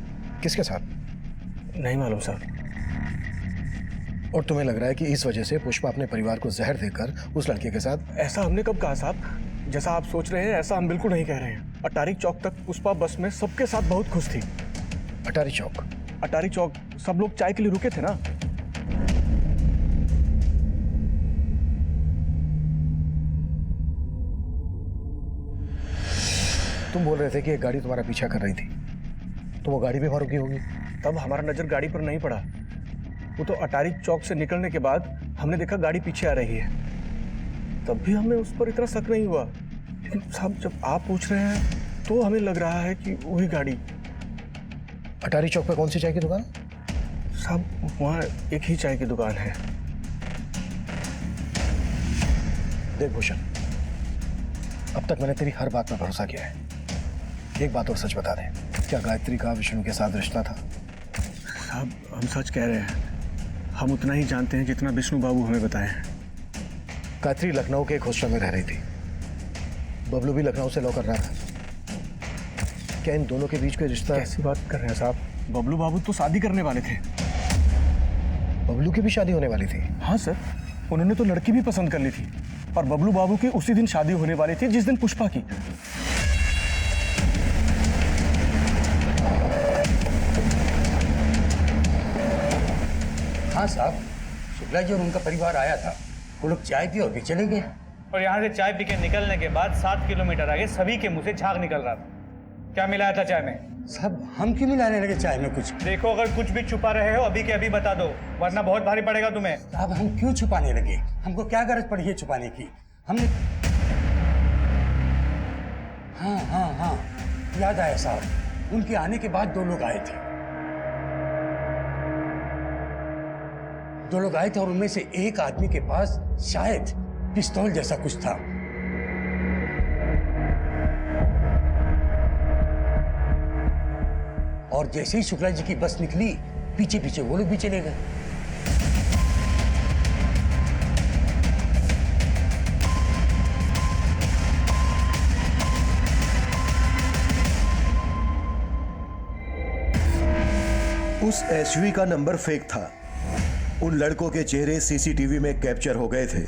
किसके साथ? नहीं मालूम सर। और तुम्हें लग रहा है कि इस वजह से पुष्पा अपने परिवार को जहर देकर उस लड़के के साथ? ऐसा हमने कब कहा साहब? जैसा आप सोच रहे हैं ऐसा हम बिल्कुल नहीं कह रहे हैं। अटारी चौक तक पुष्पा बस में सबके साथ बहुत खुश थी। अटारी चौक? अटारी चौक सब लोग चाय के लिए रुके थे ना। तुम बोल रहे थे कि एक गाड़ी तुम्हारा पीछा कर रही थी, तो वो गाड़ी भी वहां रुकी होगी। तब हमारा नजर गाड़ी पर नहीं पड़ा। वो तो अटारी चौक से निकलने के बाद हमने देखा गाड़ी पीछे आ रही है, तब भी हमें उस पर इतना शक नहीं हुआ। लेकिन साहब जब आप पूछ रहे हैं तो हमें लग रहा है कि वही गाड़ी। अटारी चौक पे कौन सी चाय की दुकान? साहब वहाँ एक ही चाय की दुकान है। देख भूषण, अब तक मैंने तेरी हर बात पर भरोसा किया है। एक बात और सच बता दे, क्या गायत्री का विष्णु के साथ रिश्ता था? साहब हम सच कह रहे हैं, हम उतना ही जानते हैं जितना विष्णु बाबू हमें बताए हैं। गायत्री लखनऊ के एक हॉस्टल में रह रही थी, बबलू भी लखनऊ से लॉ कर रहा था। क्या इन दोनों के बीच कोई रिश्ता? कैसी बात कर रहे हैं साहब? बबलू बाबू तो शादी करने वाले थे। बबलू की भी शादी होने वाली थी? हाँ सर, उन्होंने तो लड़की भी पसंद कर ली थी और बबलू बाबू की उसी दिन शादी होने वाली थी जिस दिन पुष्पा की। हाँ साहब, शुक्ला जी और उनका परिवार आया था, वो लोग चाय पी और भी चले गए। और यहाँ से चाय पी के निकलने के बाद 7 किलोमीटर आगे सभी के मुंह से झाग निकल रहा था। क्या मिलाया था चाय में? साहब हम क्यों मिलाने लगे चाय में कुछ? देखो, अगर कुछ भी छुपा रहे हो अभी के अभी बता दो, वरना बहुत भारी पड़ेगा तुम्हें। साहब हम क्यों छुपाने लगे? हमको क्या गरज पड़ी है छुपाने की? हमने हाँ याद आया साहब, उनके आने के बाद 2 लोग आए थे। 2 लोग आए थे और उनमें से एक आदमी के पास शायद पिस्तौल जैसा कुछ था। और जैसे ही शुक्ला जी की बस निकली, पीछे पीछे वो लोग भी चले गए। उस एसयूवी का नंबर फेक था। उन लड़कों के चेहरे सीसीटीवी में कैप्चर हो गए थे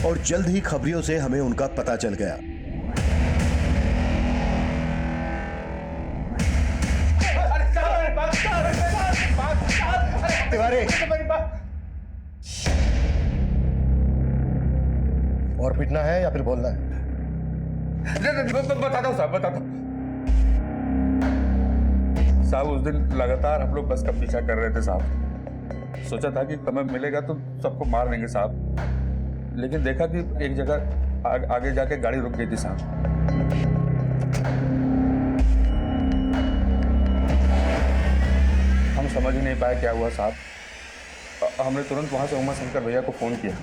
और जल्द ही खबरियों से हमें उनका पता चल गया। तिवारी, और पिटना है या फिर बोलना है? बताता हूँ साहब, बताता हूँ साहब। उस दिन लगातार हम लोग बस का पीछा कर रहे थे साहब। सोचा था कि समय मिलेगा तो सबको मार देंगे साहब, लेकिन देखा कि एक जगह आगे जाके गाड़ी रुक गई थी साहब। हम समझ ही नहीं पाए क्या हुआ साहब। हमने तुरंत वहां से उमा शंकर भैया को फोन किया।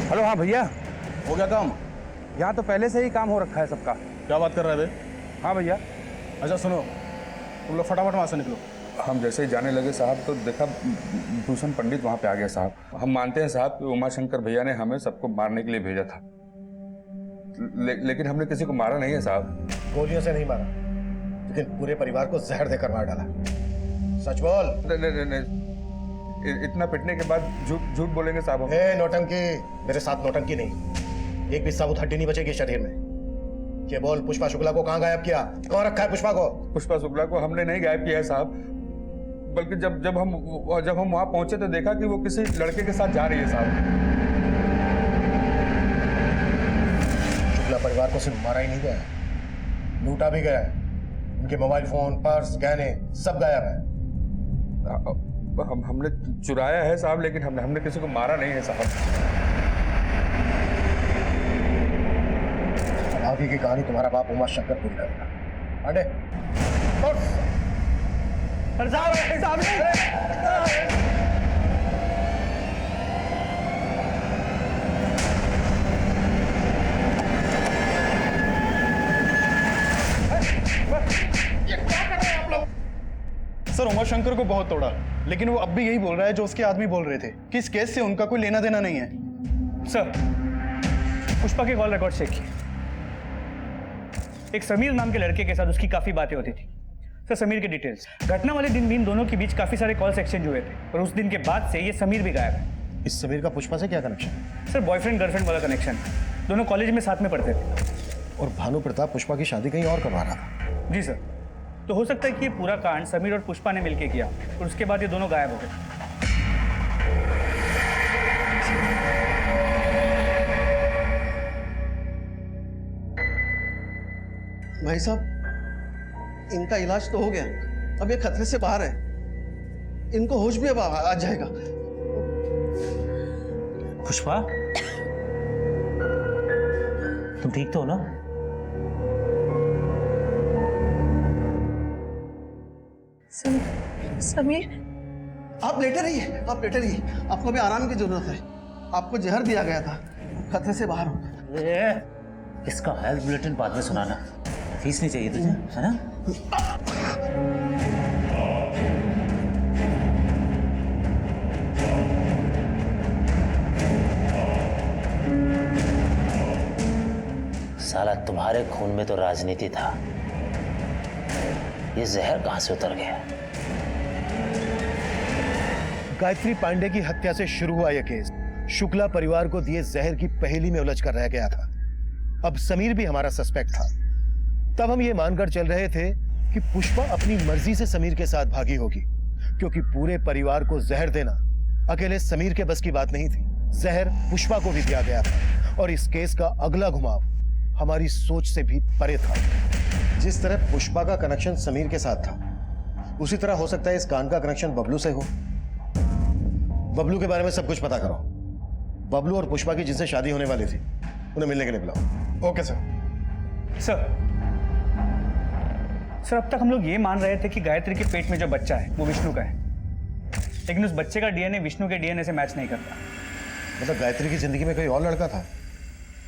हेलो, हाँ भैया, हो गया काम? यहाँ तो पहले से ही काम हो रखा है सबका। क्या बात कर रहे थे? हाँ भैया। अच्छा सुनो, तुम लोग फटाफट वहाँ से निकलो। हम जैसे ही जाने लगे साहब तो देखा भूषण पंडित वहाँ पे आ गया साहब। हम मानते हैं साहब कि उमा शंकर भैया ने हमें सबको मारने के लिए भेजा था, लेकिन हमने किसी को मारा नहीं है साहब। गोलियों से नहीं मारा, लेकिन पूरे परिवार को जहर देकर मार डाला। सच बोल। नहीं, इतना पिटने के बाद झूठ बोलेंगे साहब? नौटंकी, मेरे साथ नौटंकी नहीं। एक भी साबुत हड्डी नहीं बचेगी शरीर में। ये बोल, पुष्पा शुक्ला को कहाँ गायब किया? कहाँ रखा है पुष्पा को? पुष्पा शुक्ला को हमने नहीं गायब किया है साहब, बल्कि जब हम वहां पहुंचे तो देखा कि वो किसी लड़के के साथ जा रही है साहब। शुक्ला परिवार को सिर्फ मारा ही नहीं गया, लूटा भी गया है। उनके मोबाइल फोन, पर्स, गहने सब गायब है। हमने चुराया है साहब, लेकिन हमने किसी को मारा नहीं है साहब। आगे की कहानी तुम्हारा बाप उमा शंकर पूरी करेगा। आंडे सर, उमा शंकर को बहुत तोड़ा, लेकिन वो अब भी यही बोल रहा है जो उसके आदमी बोल रहे थे कि इस केस से उनका कोई लेना देना नहीं है। सर, पुष्पा के कॉल रिकॉर्ड चेक किए। एक समीर नाम के लड़के के साथ उसकी काफी बातें होती थी। सर, समीर के डिटेल्स, घटना वाले दिन भी इन दोनों के बीच काफी सारे कॉल्स एक्सचेंज हुए थे और उस दिन के बाद से ये समीर भी गायब है। इस समीर का पुष्पा से क्या कनेक्शन? सर, बॉयफ्रेंड गर्लफ्रेंड वाला कनेक्शन। दोनों कॉलेज में साथ में पढ़ते थे। और भानु प्रताप पुष्पा की शादी कहीं और करवा रहा था? जी सर। तो हो सकता है कि ये पूरा कांड समीर और पुष्पा ने मिलकर किया और उसके बाद ये दोनों गायब हो गए। भाई साहब, इनका इलाज तो हो गया, अब ये खतरे से बाहर है। इनको होश भी अब आ जाएगा। पुष्पा, तुम ठीक तो हो ना? समीर, आप लेटे रहिए, आप लेटे रहिए। आपको अभी आराम की जरूरत है। आपको जहर दिया गया था, खतरे से बाहर हो। इसका हेल्थ बुलेटिन बाद में सुनाना। फीस नहीं चाहिए तुझे, है ना? साला तुम्हारे खून में तो राजनीति था, ये जहर कहां से उतर गया? गायत्री पांडे की हत्या से शुरू हुआ यह केस शुक्ला परिवार को दिए जहर की पहेली में उलझ कर रह गया था। अब समीर भी हमारा सस्पेक्ट था। तब हम ये मानकर चल रहे थे कि पुष्पा अपनी मर्जी से समीर के साथ भागी होगी, क्योंकि पूरे परिवार को जहर देना अकेले समीर के बस की बात नहीं थी। जहर पुष्पा को भी दिया गया था और इस केस का अगला घुमाव हमारी सोच से भी परे था। जिस तरह पुष्पा का कनेक्शन समीर के साथ था, उसी तरह हो सकता है इस कांड का कनेक्शन बबलू से हो। बबलू के बारे में सब कुछ पता करो। बबलू और पुष्पा की जिनसे शादी होने वाली थी, उन्हें मिलने के लिए बुलाओ। Okay sir. सर, अब तक हम लोग ये मान रहे थे कि गायत्री के पेट में जो बच्चा है वो विष्णु का है, लेकिन उस बच्चे का डीएनए विष्णु के डीएनए से मैच नहीं करता। मतलब गायत्री की जिंदगी में कोई और लड़का था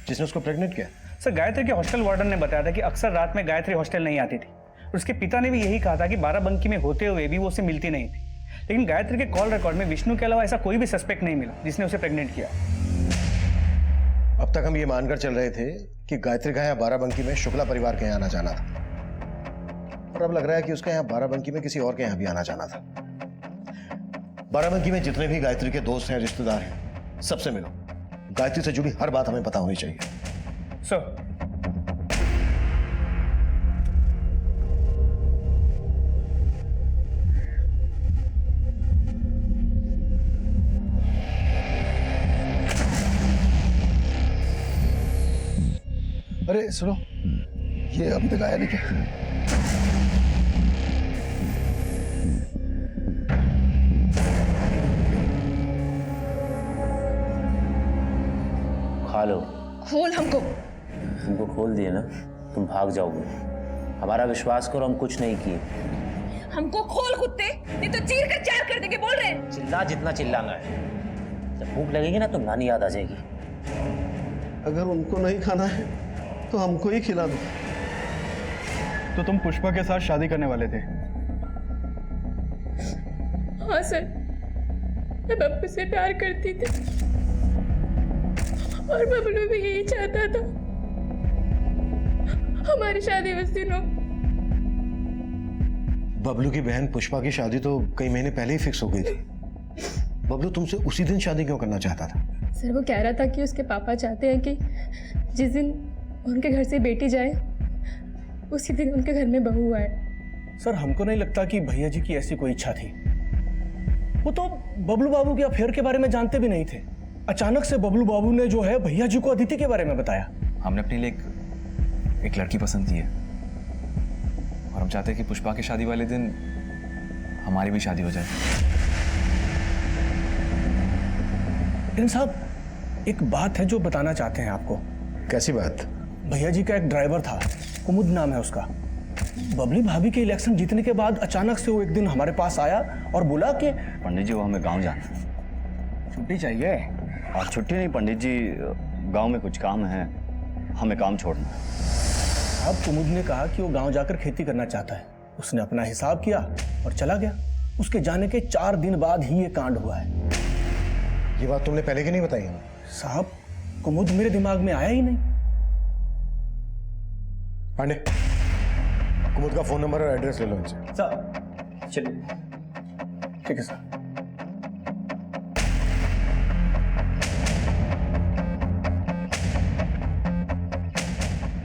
जिसने उसको प्रेग्नेंट किया? सर, गायत्री के हॉस्टल वार्डन ने बताया था कि अक्सर रात में गायत्री हॉस्टल नहीं आती थी। उसके पिता ने भी यही कहा था कि बाराबंकी में होते हुए भी वो उससे मिलती नहीं थी। लेकिन गायत्री के कॉल रिकॉर्ड में विष्णु के अलावा ऐसा कोई भी सस्पेक्ट नहीं मिला जिसने उसे प्रेग्नेंट किया। अब तक हम ये मानकर चल रहे थे कि गायत्री का यहाँ बाराबंकी में शुक्ला परिवार के यहाँ आना जाना था, और अब लग रहा है कि उसका यहाँ बाराबंकी में किसी और के यहाँ भी आना जाना था। बाराबंकी में जितने भी गायत्री के दोस्त हैं, रिश्तेदार हैं, सबसे मिलो। गायत्री से जुड़ी हर बात हमें पता होनी चाहिए। सर, अरे सुनो, ये अभी तक आया नहीं क्या? खा लो। खोल हमको। तुमको खोल दिए ना, तुम भाग जाओगे। हमारा विश्वास करो, हम कुछ नहीं किए। हमको खोल कुत्ते, नहीं तो चीर कर चार कर देंगे। बोल रहे हैं। चिल्ला जितना चिल्लाना है। जब भूख लगेगी ना तो नानी याद आ जाएगी। अगर उनको नहीं खाना है तो हमको ही खिला दो। तो तुम पुष्पा के साथ शादी करने वाले थे? हाँ सर, मैं बब्लू से प्यार करती थी और बबलू भी यही चाहता था। हमारी शादी उस दिन हो। बबलू की बहन पुष्पा की शादी तो कई महीने पहले ही फिक्स हो गई थी। बबलू तुमसे उसी दिन शादी क्यों करना चाहता था? सर, वो कह रहा था कि उसके पापा चाहते हैं कि जिस दिन उनके घर से बेटी जाए उसी दिन उनके घर में बहू आए। सर, हमको नहीं लगता कि भैया जी की ऐसी कोई इच्छा थी। वो तो बबलू बाबू के अफेयर के बारे में जानते भी नहीं थे। अचानक से बबलू बाबू ने जो है भैया जी को अदिति के बारे में बताया। हमने अपने लिए एक लड़की पसंद की है और हम चाहते हैं कि पुष्पा की शादी वाले दिन हमारी भी शादी हो जाए। लेकिन साहब, एक बात है जो बताना चाहते हैं आपको। कैसी बात? भैया जी का एक ड्राइवर था, कुमुद नाम है उसका। बबली भाभी के इलेक्शन जीतने के बाद अचानक से वो एक दिन हमारे पास आया और बोला कि पंडित जी, वो हमें गांव जाना है। छुट्टी चाहिए? और छुट्टी नहीं पंडित जी, गांव में कुछ काम है, हमें काम छोड़ना है। अब कुमुद ने कहा कि वो गांव जाकर खेती करना चाहता है। उसने अपना हिसाब किया और चला गया। उसके जाने के 4 दिन बाद ही ये कांड हुआ है। ये बात तुमने पहले की नहीं बताई? साहब, कुमुद मेरे दिमाग में आया ही नहीं। पांडे, कुमुद का फोन नंबर और एड्रेस ले लो इनसे। सर, चलिए। ठीक है सर।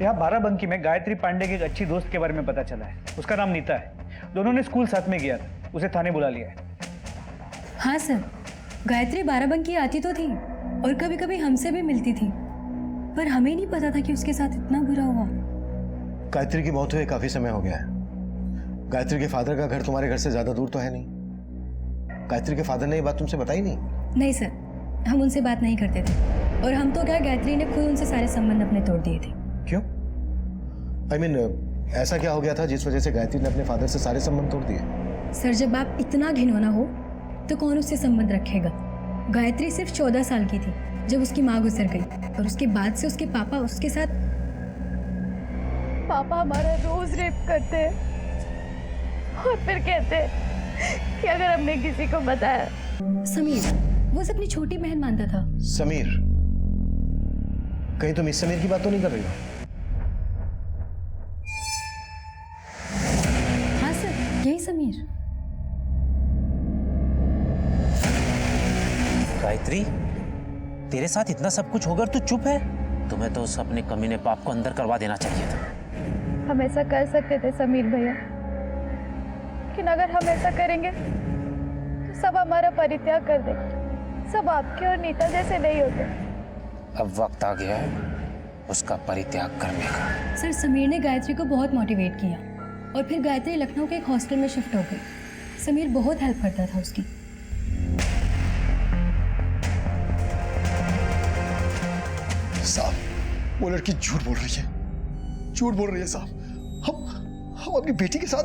यहाँ बाराबंकी में गायत्री पांडे की एक अच्छी दोस्त के बारे में पता चला है। उसका नाम नीता है। दोनों ने स्कूल साथ में किया था। उसे थाने बुला लिया है। हाँ सर, गायत्री बाराबंकी आती तो थी और कभी कभी हमसे भी मिलती थी, पर हमें नहीं पता था कि उसके साथ इतना बुरा हुआ। गायत्री की मौत हुए काफी समय हो गया है। गायत्री के फादर का घर तुम्हारे घर से ज्यादा दूर तो है नहीं। गायत्री के फादर ने ये बात तुमसे बताई नहीं? नहीं सर, हम उनसे बात नहीं करते थे, और हम तो क्या, गायत्री ने खुद उनसे सारे संबंध अपने तोड़ दिए थे। क्यों? I mean, ऐसा क्या हो गया था जिस वजह से गायत्री ने अपने फादर से सारे संबंध तोड़ दिए? सर, जब आप इतना घिनौना हो तो कौन उससे संबंध रखेगा? गायत्री सिर्फ 14 साल की थी जब उसकी माँ गुजर गई, और उसके बाद से उसके पापा उसके साथ। पापा हमारा रोज रेप करते हैं और फिर कहते हैं कि अगर हमने किसी को बताया। समीर, वो उसे अपनी छोटी बहन मानता था। समीर? कहीं तुम इस समीर की बात तो नहीं कर रही हो? हाँ सर, यही समीर। गायत्री, तेरे साथ इतना सब कुछ होकर तू चुप है? तुम्हें तो उस अपने कमीने पाप को अंदर करवा देना चाहिए था। हम ऐसा कर सकते थे समीर भैया, लेकिन अगर हम ऐसा करेंगे तो सब हमारा परित्याग कर दे। सब आपके और नीता जैसे नहीं होते। अब वक्त आ गया है उसका परित्याग करने का। सर, समीर ने गायत्री को बहुत मोटिवेट किया, और फिर गायत्री लखनऊ के एक हॉस्टल में शिफ्ट हो गई। समीर बहुत हेल्प करता था उसकी। साहब, वो लड़की झूठ बोल रही है, झूठ बोल रही है साहब। हम अपनी बेटी के साथ।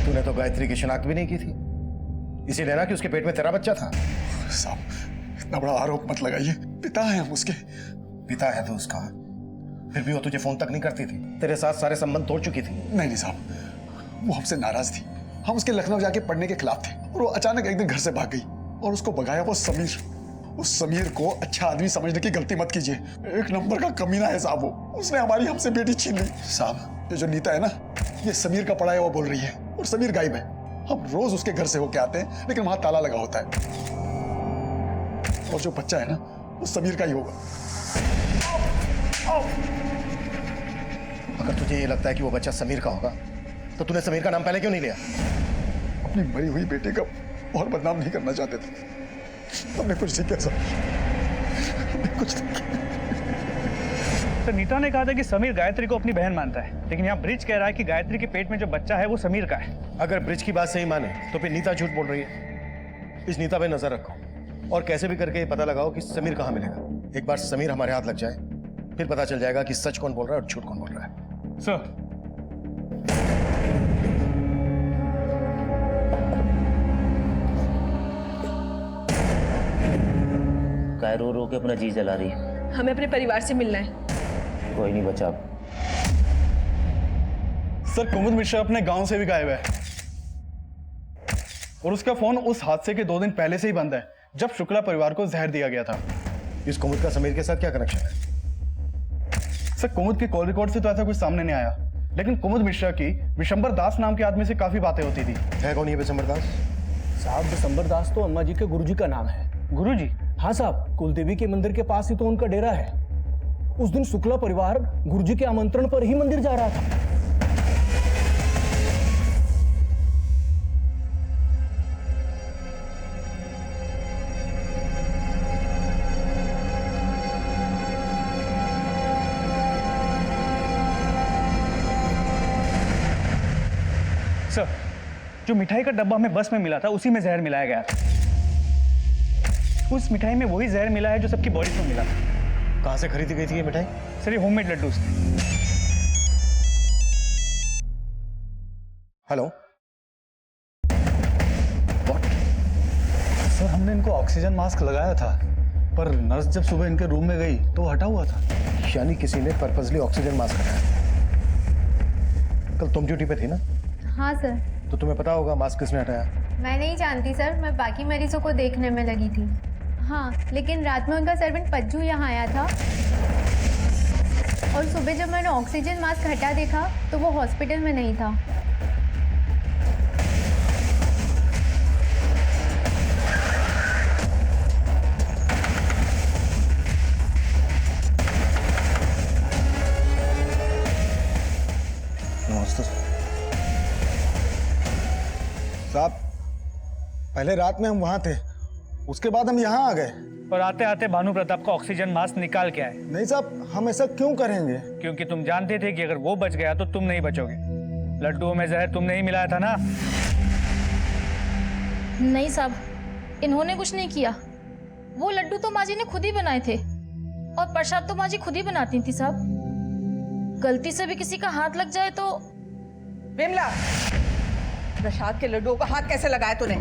तूने तो गायत्री की शिनाख्त भी नहीं की थी, इसीलिए ना कि उसके पेट में तेरा बच्चा था। साहब, इतना बड़ा आरोप मत लगाइए। पिता है हम उसके। पिता है तो उसका, फिर भी वो तुझे फोन तक नहीं करती थी, तेरे साथ सारे संबंध तोड़ चुकी थी। नहीं साहब, वो हमसे नाराज थी। हम उसके लखनऊ जाके पढ़ने के खिलाफ थे, और वो अचानक एक दिन घर से भाग गई, और उसको भगाया वो समीर। उस समीर को अच्छा आदमी समझने की गलती मत कीजिए। एक नंबर का कमीना है साहब वो। उसने हमारी हमसे बेटी छीन ली। साहब, ये जो नीता है ना, ये समीर का पढ़ाया वो बोल रही है, और समीर गायब है। हम रोज उसके घर से होके आते हैं, लेकिन वहां ताला लगा होता है। और जो बच्चा है ना, वो समीर का ही होगा। अगर तुझे ये लगता है कि वो बच्चा समीर का होगा, तो तूने समीर का नाम पहले क्यों नहीं लिया? अपनी मरी हुई बेटे का और बदनाम नहीं करना चाहते थे। हमने कुछ नहीं किया सर, हमने कुछ नहीं किया। तो नीता ने कहा था कि समीर गायत्री को अपनी बहन मानता है, लेकिन यहाँ ब्रिज कह रहा है कि गायत्री के पेट में जो बच्चा है वो समीर का है। अगर ब्रिज की बात सही माने तो फिर नीता झूठ बोल रही है। इस नीता पे नजर रखो, और कैसे भी करके पता लगाओ कि समीर कहाँ मिलेगा। एक बार समीर हमारे हाथ लग जाए, फिर पता चल जाएगा कि सच कौन बोल रहा है और झूठ कौन बोल रहा है। सर, काय रो रो के अपना जी जला रही है? हमें अपने परिवार से मिलना है। कोई नहीं बचा। सर, कुमुद मिश्रा अपने गांव से भी गायब है, और उसका फोन उस हादसे के 2 दिन पहले से ही बंद है, जब शुक्ला परिवार को जहर दिया गया था। इस कुमुद का समीर के साथ क्या कनेक्शन है? सर, कुमुद के कॉल रिकॉर्ड से तो ऐसा कुछ सामने नहीं आया, लेकिन कुमुद मिश्रा की विशंबर दास नाम के आदमी से काफी बातें होती थी। है कौन ये विशंबर दास? साहब, विशंबर दास तो अम्मा जी के गुरुजी का नाम है। गुरुजी? हाँ साहब, कुलदेवी के मंदिर के पास ही तो उनका डेरा है। उस दिन शुक्ला परिवार गुरुजी के आमंत्रण पर ही मंदिर जा रहा था। सर, जो मिठाई का डब्बा हमें बस में मिला था, उसी में जहर मिलाया गया था। उस मिठाई में वही जहर मिला है जो सबकी बॉडी में मिला था। कहाँ से खरीदी गई थी ये मिठाई? सर, ये होममेड लड्डू। हेलो, सर, हमने इनको ऑक्सीजन मास्क लगाया था, पर नर्स जब सुबह इनके रूम में गई तो हटा हुआ था। यानी किसी ने पर्पसली ऑक्सीजन मास्क लगाया। कल तुम ड्यूटी पे थी ना? हाँ सर। तो तुम्हें पता होगा मास्क किसने हटाया। मैं नहीं जानती सर, मैं बाकी मरीजों को देखने में लगी थी। हाँ, लेकिन रात में उनका सर्वेंट पज्जू यहाँ आया था, और सुबह जब मैंने ऑक्सीजन मास्क हटा देखा तो वो हॉस्पिटल में नहीं था। साहब, पहले रात में हम वहां थे, उसके बाद हम यहाँ आ गए। और आते आते भानु प्रताप का ऑक्सीजन मास्क निकाल के आए। नहीं साहब, हम ऐसा क्यों करेंगे? क्योंकि तुम जानते थे कि अगर वो बच गया तो तुम नहीं बचोगे। लड्डुओं में जहर तुमने ही मिलाया था ना? नहीं साहब, इन्होंने कुछ नहीं किया। वो लड्डू तो माँ जी ने खुद ही बनाए थे और प्रसाद तो माँ जी खुद ही बनाती थी साहब। गलती से भी किसी का हाथ लग जाए तो। विमला, प्रसाद के लड्डुओं का हाथ कैसे लगाया तूने?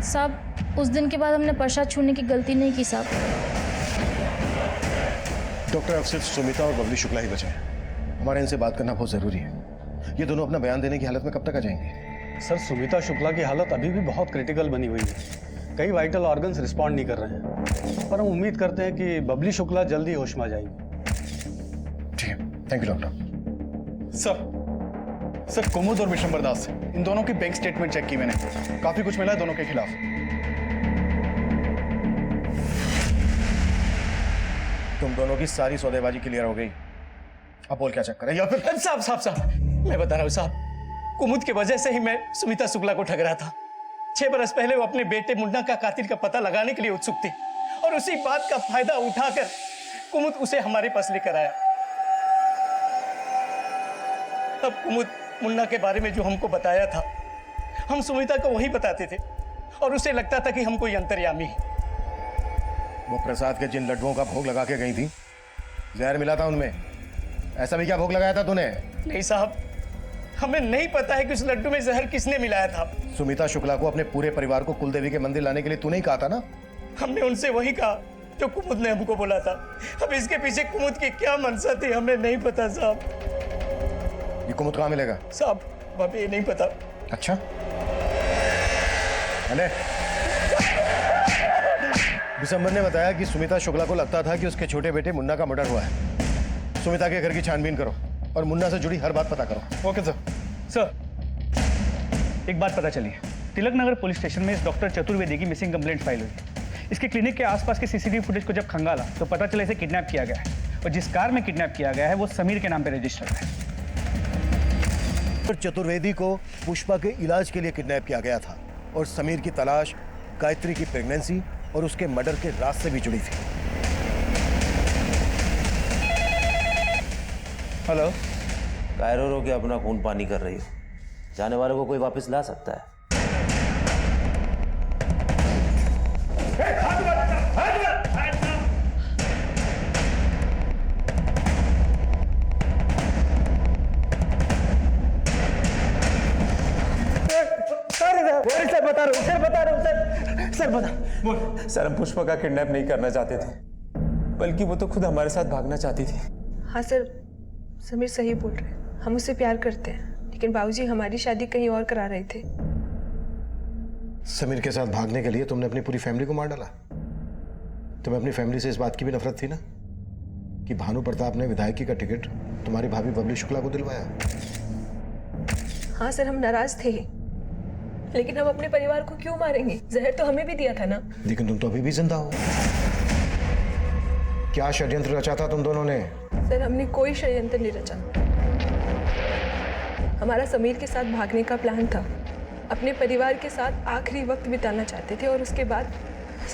साहब, उस दिन के बाद हमने प्रसाद छूने की गलती नहीं की साहब। डॉक्टर, अब सिर्फ सुमिता और बबली शुक्ला ही बचे हैं। हमारे इनसे बात करना बहुत जरूरी है। ये दोनों अपना बयान देने की हालत में कब तक आ जाएंगे? सर, सुमिता शुक्ला की हालत अभी भी बहुत क्रिटिकल बनी हुई है। कई वाइटल ऑर्गन्स रिस्पॉन्ड नहीं कर रहे हैं, पर हम उम्मीद करते हैं कि बबली शुक्ला जल्दी होश में आ जाएंगी। ठीक है, थैंक यू डॉक्टर। सर कुमुद और विशंबर दास, इन दोनों की बैंक स्टेटमेंट चेक की मैंने। काफी कुछ मिला है दोनों के खिलाफ। तुम दोनों की सारी सौदेबाजी क्लियर हो गई। अब बोल क्या चक्कर है? या फिर साहब मैं बता रहा हूँ साहब, कुमुद की वजह से ही मैं सुमिता शुक्ला को ठग रहा था। 6 बरस पहले वो अपने बेटे मुन्ना का कातिल का पता लगाने के लिए उत्सुक थी और उसी बात का फायदा उठाकर कुमुद उसे हमारे पास लेकर आया। अब कुमुद मुन्ना के बारे में जो हमको बताया था, हम सुमिता को वही बताते थे और उसे लगता था कि हम कोई अंतर्यामी है। वो प्रसाद के जिन लड्डुओं का भोग लगा के गई थी, जहर मिला था उनमें। ऐसा भी क्या भोग लगाया था तूने? नहीं साहब, हमें नहीं पता है कि उस लड्डू में जहर किसने मिलाया था। सुमिता शुक्ला को अपने पूरे परिवार को कुलदेवी के मंदिर लाने के लिए तूने ही कहा था ना? हमने उनसे वही कहा जो कुमुद ने हमको बोला था। अब इसके पीछे कुमुद की क्या मंशा थी हमें नहीं पता साहब। ये कुमुद कहाँ मिलेगा? साहब, हमें ये नहीं पता। अच्छा, अने दिसंबर ने बताया कि सुमिता शुक्ला को लगता था कि उसके छोटे बेटे मुन्ना का मर्डर हुआ है। सुमिता के घर की छानबीन करो और मुन्ना से जुड़ी हर बात पता करो। Okay sir. सर, एक बात पता चली है, तिलक नगर पुलिस स्टेशन में इस डॉक्टर चतुर्वेदी की मिसिंग कंप्लेंट फाइल हुई। इसके क्लिनिक के आसपास के सीसीटीवी फुटेज को जब खंगाला तो पता चला इसे किडनैप किया गया है और जिस कार में किडनैप किया गया है वो समीर के नाम पे रजिस्टर्ड है। चतुर्वेदी को पुष्पा के इलाज के लिए किडनैप किया गया था और समीर की तलाश गायत्री की प्रेगनेंसी और उसके मर्डर के राज से भी जुड़ी थी। हेलो, कायरो रो के अपना खून पानी कर रही हो। जाने वाले को कोई वापस ला सकता है? सर, हम पुष्पा का किडनैप नहीं करना चाहते थे, बल्कि वो तो खुद हमारे साथ भागना चाहती थी। हाँ सर, समीर सही बोल रहे हैं। हम उससे प्यार करते हैं, लेकिन बाबूजी हमारी शादी कहीं और करा रहे थे। समीर के साथ भागने के लिए तुमने अपनी पूरी फैमिली को मार डाला। तुम्हें अपनी फैमिली से इस बात की भी नफरत थी ना कि भानु प्रताप ने विधायकी का टिकट तुम्हारी भाभी बबली शुक्ला को दिलवाया। हाँ सर, हम नाराज थे, लेकिन हम अपने परिवार को क्यों मारेंगे? जहर तो हमें भी दिया था ना। लेकिन तुम तो अभी भी जिंदा हो। क्या षड्यंत्र रचा था तुम दोनों ने? सर, हमने कोई षड्यंत्र नहीं रचा। हमारा समीर के साथ भागने का प्लान था। अपने परिवार के साथ आखिरी वक्त बिताना चाहते थे और उसके बाद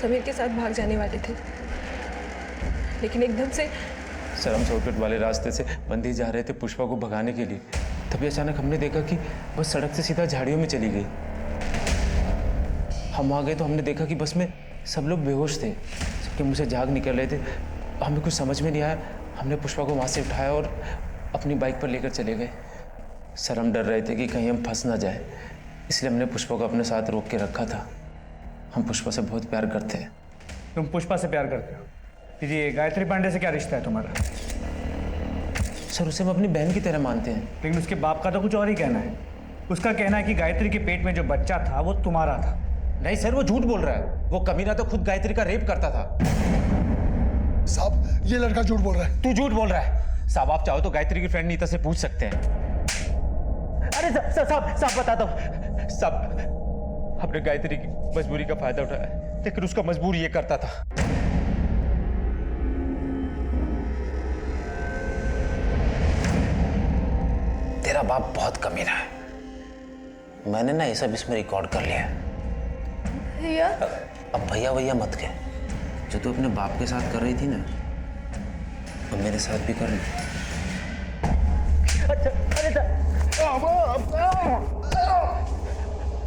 समीर के साथ भाग जाने वाले थे, लेकिन एकदम से। सर, हम शॉर्टकट वाले रास्ते से बंदी जा रहे थे पुष्पा को भगाने के लिए, तभी अचानक हमने देखा कि बस सड़क से सीधा झाड़ियों में चली गई। हम आ गए तो हमने देखा कि बस में सब लोग बेहोश थे, सबके मुंह से झाग निकल रहे थे। हमें कुछ समझ में नहीं आया। हमने पुष्पा को वहाँ से उठाया और अपनी बाइक पर लेकर चले गए। सर, हम डर रहे थे कि कहीं हम फंस ना जाए, इसलिए हमने पुष्पा को अपने साथ रोक के रखा था। हम पुष्पा से बहुत प्यार करते हैं। तुम पुष्पा से प्यार करते हो? ये गायत्री पांडे से क्या रिश्ता है तुम्हारा? सर, उसे हम अपनी बहन की तरह मानते हैं। लेकिन उसके बाप का तो कुछ और ही कहना है। उसका कहना है कि गायत्री के पेट में जो बच्चा था वो तुम्हारा था। नहीं सर, वो झूठ बोल रहा है। वो कमीना तो खुद गायत्री का रेप करता था। साहब, ये लड़का झूठ बोल रहा है। तू झूठ बोल रहा है। साहब, आप चाहो तो गायत्री की फ्रेंड नीता से पूछ सकते हैं। अरे साहब बता दो। साहब, हमने गायत्री की मजबूरी का फायदा उठाया, लेकिन उसका मजबूर ये करता था। तेरा बाप बहुत कमीना है। मैंने ना ये सब इसमें रिकॉर्ड कर लिया है। भैया, अब भैया भैया मत कह। जो तू अपने बाप के साथ कर रही थी ना, अब मेरे साथ भी कर ली।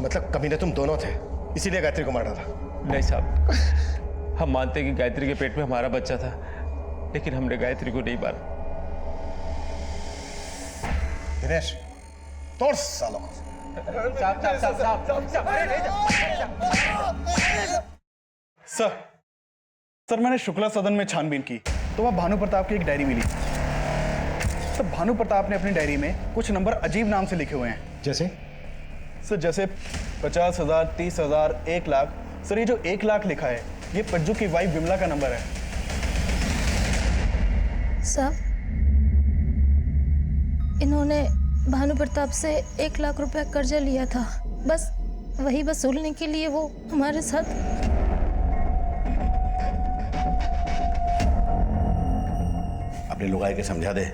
मतलब कमीने तुम दोनों थे, इसीलिए गायत्री को मारा था? नहीं साहब, हम मानते हैं कि गायत्री के पेट में हमारा बच्चा था, लेकिन हमने गायत्री को नहीं मारा। दिनेश, तोड़ सालों। सर मैंने शुक्ला सदन में छानबीन की तो वहां भानु प्रताप की एक डायरी मिली। तो भानु प्रताप ने अपनी डायरी में कुछ नंबर अजीब नाम से लिखे हुए हैं। जैसे? सर जैसे 50,000, 30,000, 1 लाख। सर ये जो 1 लाख लिखा है ये पज्जू की वाइफ विमला का नंबर है। साहब, इन्होंने भानु प्रताप से 1 लाख रुपया कर्जा लिया था, बस वही वसूलने के लिए वो हमारे साथ। अपने लुगाई के समझा दे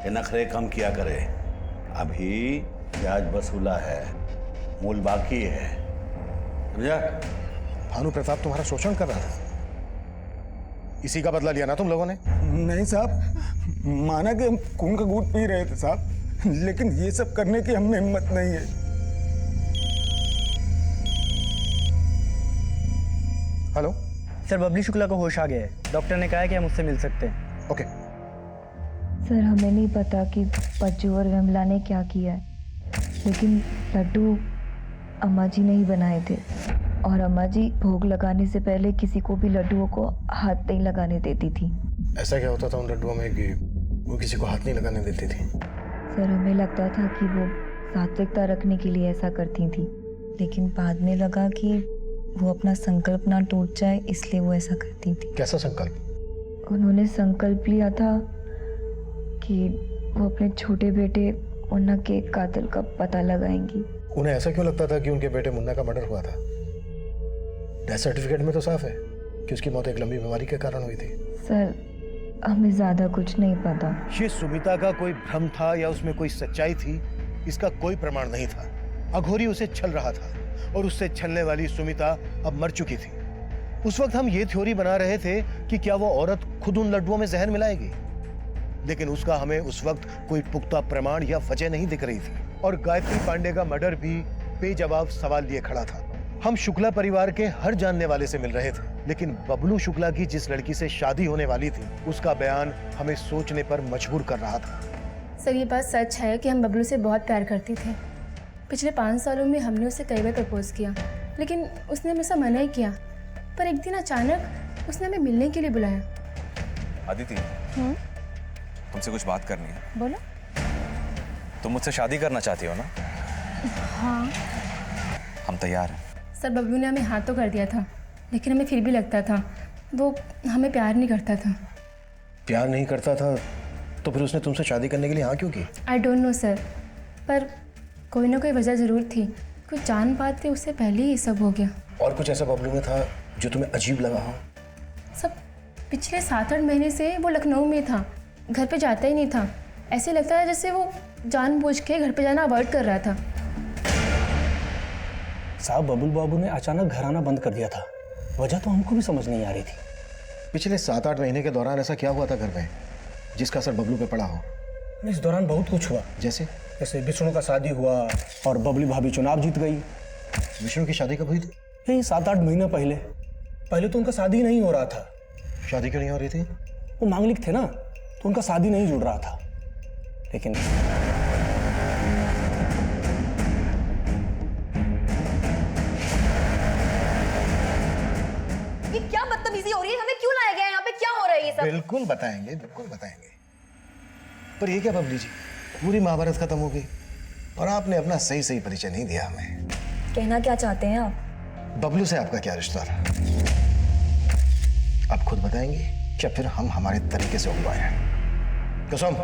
कि नखरे कम किया करे। अभी ब्याज वसूला है, मूल बाकी है, समझा? भानु प्रताप तुम्हारा शोषण कर रहा था, इसी का बदला लिया ना तुम लोगों ने? नहीं साहब, माना कि हम खून का घूंट पी रहे थे साहब, लेकिन ये सब करने की हमें हिम्मत नहीं है। हेलो सर, बबली शुक्ला को होश आ गया है, डॉक्टर ने कहा है कि हम उससे मिल सकते हैं। ओके सर, हमें नहीं पता कि पज्जू और विमला ने क्या किया है, लेकिन लड्डू अम्मा जी ने ही बनाए थे और अम्मा जी भोग लगाने से पहले किसी को भी लड्डुओं को हाथ नहीं लगाने देती थी। ऐसा क्या होता था उन लड्डुओं में कि वो किसी को हाथ नहीं लगाने देती थी? सर, हमें लगता था कि वो सात्विकता रखने के लिए ऐसा करती थी, लेकिन बाद में लगा कि वो अपना संकल्प ना टूट जाए इसलिए वो ऐसा करती थी। कैसा संकल्प? उन्होंने संकल्प लिया था कि वो अपने छोटे बेटे मुन्ना के कातिल का पता लगाएंगी। उन्हें ऐसा क्यों लगता था कि उनके बेटे मुन्ना का मर्डर हुआ था? डेथ सर्टिफिकेट में तो साफ है कि उसकी मौत एक लंबी बीमारी के कारण हुई थी। सर, हमें ज्यादा कुछ नहीं पता। ये सुमिता का कोई भ्रम था या उसमें कोई सच्चाई थी, इसका कोई प्रमाण नहीं था। अघोरी उसे छल रहा था और उससे छलने वाली सुमिता अब मर चुकी थी। उस वक्त हम ये थ्योरी बना रहे थे कि क्या वो औरत खुद उन लड्डुओं में जहर मिलाएगी, लेकिन उसका हमें उस वक्त कोई पुख्ता प्रमाण या वजह नहीं दिख रही थी। और गायत्री पांडे का मर्डर भी बेजवाब सवाल लिए खड़ा था। हम शुक्ला परिवार के हर जानने वाले से मिल रहे थे, लेकिन बबलू शुक्ला की जिस लड़की से शादी होने वाली थी उसका बयान हमें सोचने पर मजबूर कर रहा था। सर, ये बात सच है कि हम बबलू से बहुत प्यार करते थे। पिछले 5 सालों में हमने उसे कई बार प्रपोज किया, लेकिन उसने हमेशा मना ही किया। पर एक दिन अचानक उसने हमें मिलने के लिए बुलाया। अदिति, तुमसे कुछ बात करनी है। बोलो। तुम मुझसे शादी करना चाहती हो ना? हाँ। हम तैयार हैं। सर, बबलू ने हमें हाँ तो कर दिया था, लेकिन हमें फिर भी लगता था वो हमें प्यार नहीं करता था। प्यार नहीं करता था तो फिर उसने तुमसे शादी करने के लिए हाँ क्यों की? आई डोंट नो सर, पर कोई ना कोई वजह ज़रूर थी। कुछ जान पाते उससे पहले ही ये सब हो गया। और कुछ ऐसा बबलू में था जो तुम्हें अजीब लगा हो? सब पिछले 7-8 महीने से वो लखनऊ में था, घर पे जाता ही नहीं था। ऐसे लगता है जैसे वो जानबूझ के घर पे जाना अवॉइड कर रहा था। साहब, बबुल बाबू ने अचानक घर आना बंद कर दिया था, वजह तो हमको भी समझ नहीं आ रही थी। पिछले 7-8 महीने के दौरान ऐसा क्या हुआ था घर में जिसका असर बबलू पे पड़ा हो? इस दौरान बहुत कुछ हुआ। जैसे विष्णु का शादी हुआ और बबली भाभी चुनाव जीत गई। विष्णु की शादी कब हुई थी? यही 7-8 महीने पहले। पहले तो उनका शादी नहीं हो रहा था। शादी क्यों नहीं हो रही थी? वो मांगलिक थे ना, तो उनका शादी नहीं जुड़ रहा था। लेकिन ये क्या बदतमीजी हो रही है? हमें क्यों लाया गया यहाँ पे? क्या हो रहा है ये सब? बिल्कुल बताएंगे, बिल्कुल बताएंगे। पर ये क्या बबली जी, पूरी महाभारत खत्म हो गई और आपने अपना सही सही परिचय नहीं दिया हमें। कहना क्या चाहते हैं आप? बबलू से आपका क्या रिश्ता था? आप खुद बताएंगे या फिर हम हमारे तरीके से उगवाए हैं? कसम।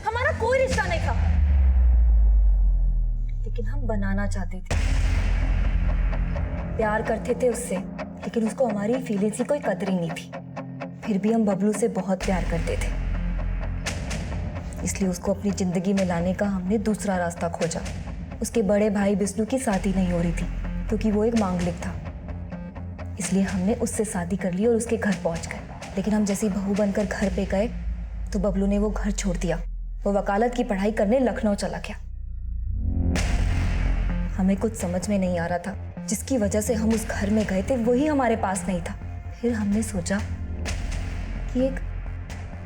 हमारा कोई रिश्ता नहीं था, लेकिन हम बनाना चाहते थे। प्यार करते थे उससे, लेकिन उसको हमारी फीलिंग्स की कोई कदर ही नहीं थी। फिर भी हम बबलू से बहुत प्यार करते थे, इसलिए उसको अपनी जिंदगी में लाने का हमने दूसरा रास्ता खोजा। उसके बड़े भाई विष्णु की शादी नहीं हो रही थी क्योंकि वो एक मांगलिक था। इसलिए हमने उससे शादी कर ली और उसके घर पहुंच गए। लेकिन हम जैसी बहू बनकर घर पे गए तो बबलू ने वो घर छोड़ दिया। वो वकालत की पढ़ाई करने लखनऊ चला गया। हमें कुछ समझ में नहीं आ रहा था, जिसकी वजह से हम उस घर में गए थे वही हमारे पास नहीं था। फिर हमने सोचा कि एक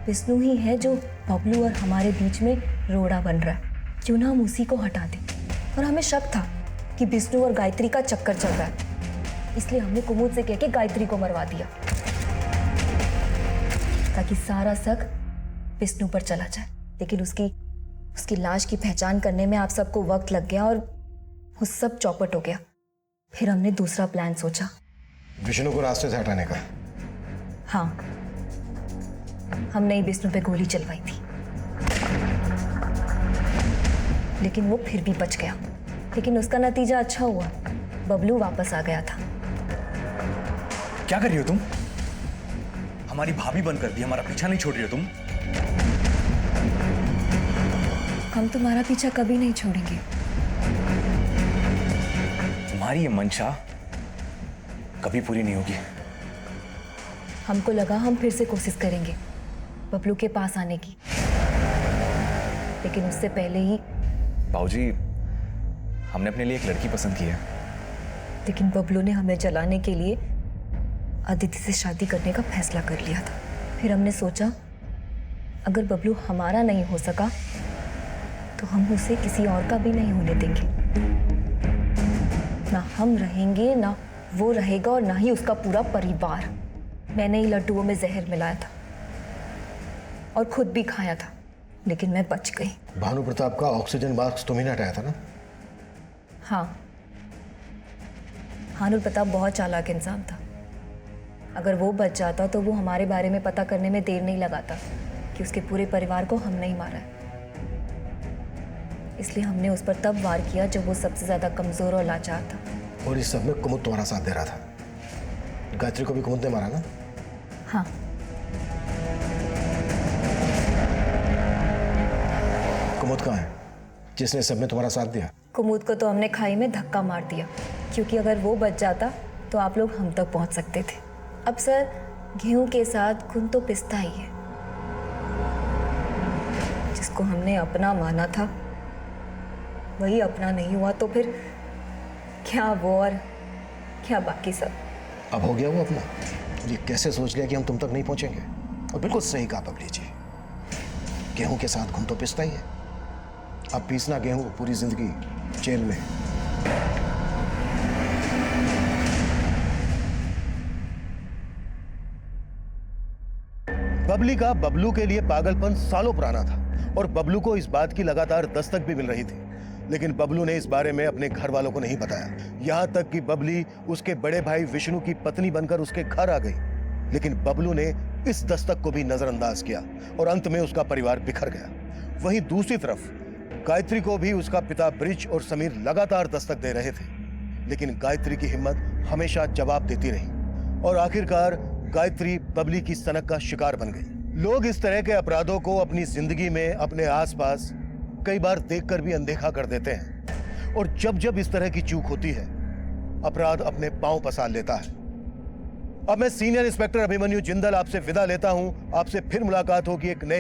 विष्णु ही है जो बबलू और हमारे बीच में रोड़ा बन रहा है, क्यों ना हम उसी को हटा दें। और हमें शक था कि विष्णु और गायत्री का चक्कर चल रहा है, इसलिए हमने कुमुद से कह के गायत्री को मरवा दिया ताकि सारा शक विष्णु पर चला जाए। लेकिन उसकी लाश की पहचान करने में आप सबको वक्त लग गया और वो सब चौपट हो गया। फिर हमने दूसरा प्लान सोचा, विष्णु को रास्ते से हटाने का। हाँ, हमने ही विष्णु पे गोली चलवाई थी, लेकिन वो फिर भी बच गया। लेकिन उसका नतीजा अच्छा हुआ, बबलू वापस आ गया था। क्या कर रही हो तुम? हमारी भाभी बनकर भी हमारा पीछा नहीं छोड़ रही हो तुम? हम तुम्हारा पीछा कभी नहीं छोड़ेंगे। तुम्हारी ये मंशा कभी पूरी नहीं होगी। हमको लगा हम फिर से कोशिश करेंगे बबलू के पास आने की, लेकिन उससे पहले ही बाबूजी, हमने अपने लिए एक लड़की पसंद की है। लेकिन बबलू ने हमें जलाने के लिए अदिति से शादी करने का फैसला कर लिया था। फिर हमने सोचा अगर बबलू हमारा नहीं हो सका तो हम उसे किसी और का भी नहीं होने देंगे। ना हम रहेंगे, ना वो रहेगा, और ना ही उसका पूरा परिवार। मैंने ही लड्डुओं में जहर मिलाया था और खुद भी खाया था, लेकिन मैं बच गई। भानु प्रताप का ऑक्सीजन मास्क तुम ही ने हटाया था ना? हाँ, भानु प्रताप बहुत चालाक इंसान था। अगर वो बच जाता तो वो हमारे बारे में पता करने में देर नहीं लगाता कि उसके पूरे परिवार को हमने ही मारा है। इसलिए हमने उस पर तब वार किया जब वो सबसे ज्यादा कमजोर और लाचार था। और इस सब में कुमुद तुम्हारा साथ दे रहा था। गायत्री को भी कुमुद ने मारा ना? हाँ। कुमुद कहाँ है जिसने सब में तुम्हारा साथ दिया? कुमुद को तो हमने खाई में धक्का मार दिया, क्योंकि अगर वो बच जाता तो आप लोग हम तक पहुंच सकते थे। अब सर, गेहूं के साथ खून तो पिसता ही है। जिसको हमने अपना माना था वही अपना नहीं हुआ तो फिर क्या वो और क्या बाकी सब। अब हो गया वो अपना। ये कैसे सोच लिया कि हम तुम तक नहीं पहुंचेंगे? और बिल्कुल सही कहा बबली जी, गेहूं के साथ खून तो पिसता ही है। अब पीसना गेहूं पूरी जिंदगी जेल में। बबली का बबलू के लिए पागलपन सालों पुराना था और बबलू को इस बात की लगातार दस्तक भी मिल रही थी, लेकिन बबलू ने इस बारे में अपने घर वालों को नहीं बताया। यहां तक कि बबली उसके बड़े भाई विष्णु की पत्नी बनकर उसके घर आ गई, लेकिन बबलू ने इस दस्तक को भी नजरअंदाज किया और अंत में उसका परिवार बिखर गया। वहीं दूसरी तरफ गायत्री को भी उसका पिता ब्रिज और समीर लगातार दस्तक दे रहे थे, लेकिन गायत्री की हिम्मत हमेशा जवाब देती रही और आखिरकार गायत्री बबली की सनक का शिकार बन गई। लोग इस तरह के अपराधों को अपनी जिंदगी में अपने आसपास कई बार देखकर भी अनदेखा कर देते हैं, और जब जब इस तरह की चूक होती है अपराध अपने पांव पसार लेता है। अब मैं सीनियर इंस्पेक्टर अभिमन्यु जिंदल आपसे विदा लेता हूं। आपसे फिर मुलाकात होगी एक नए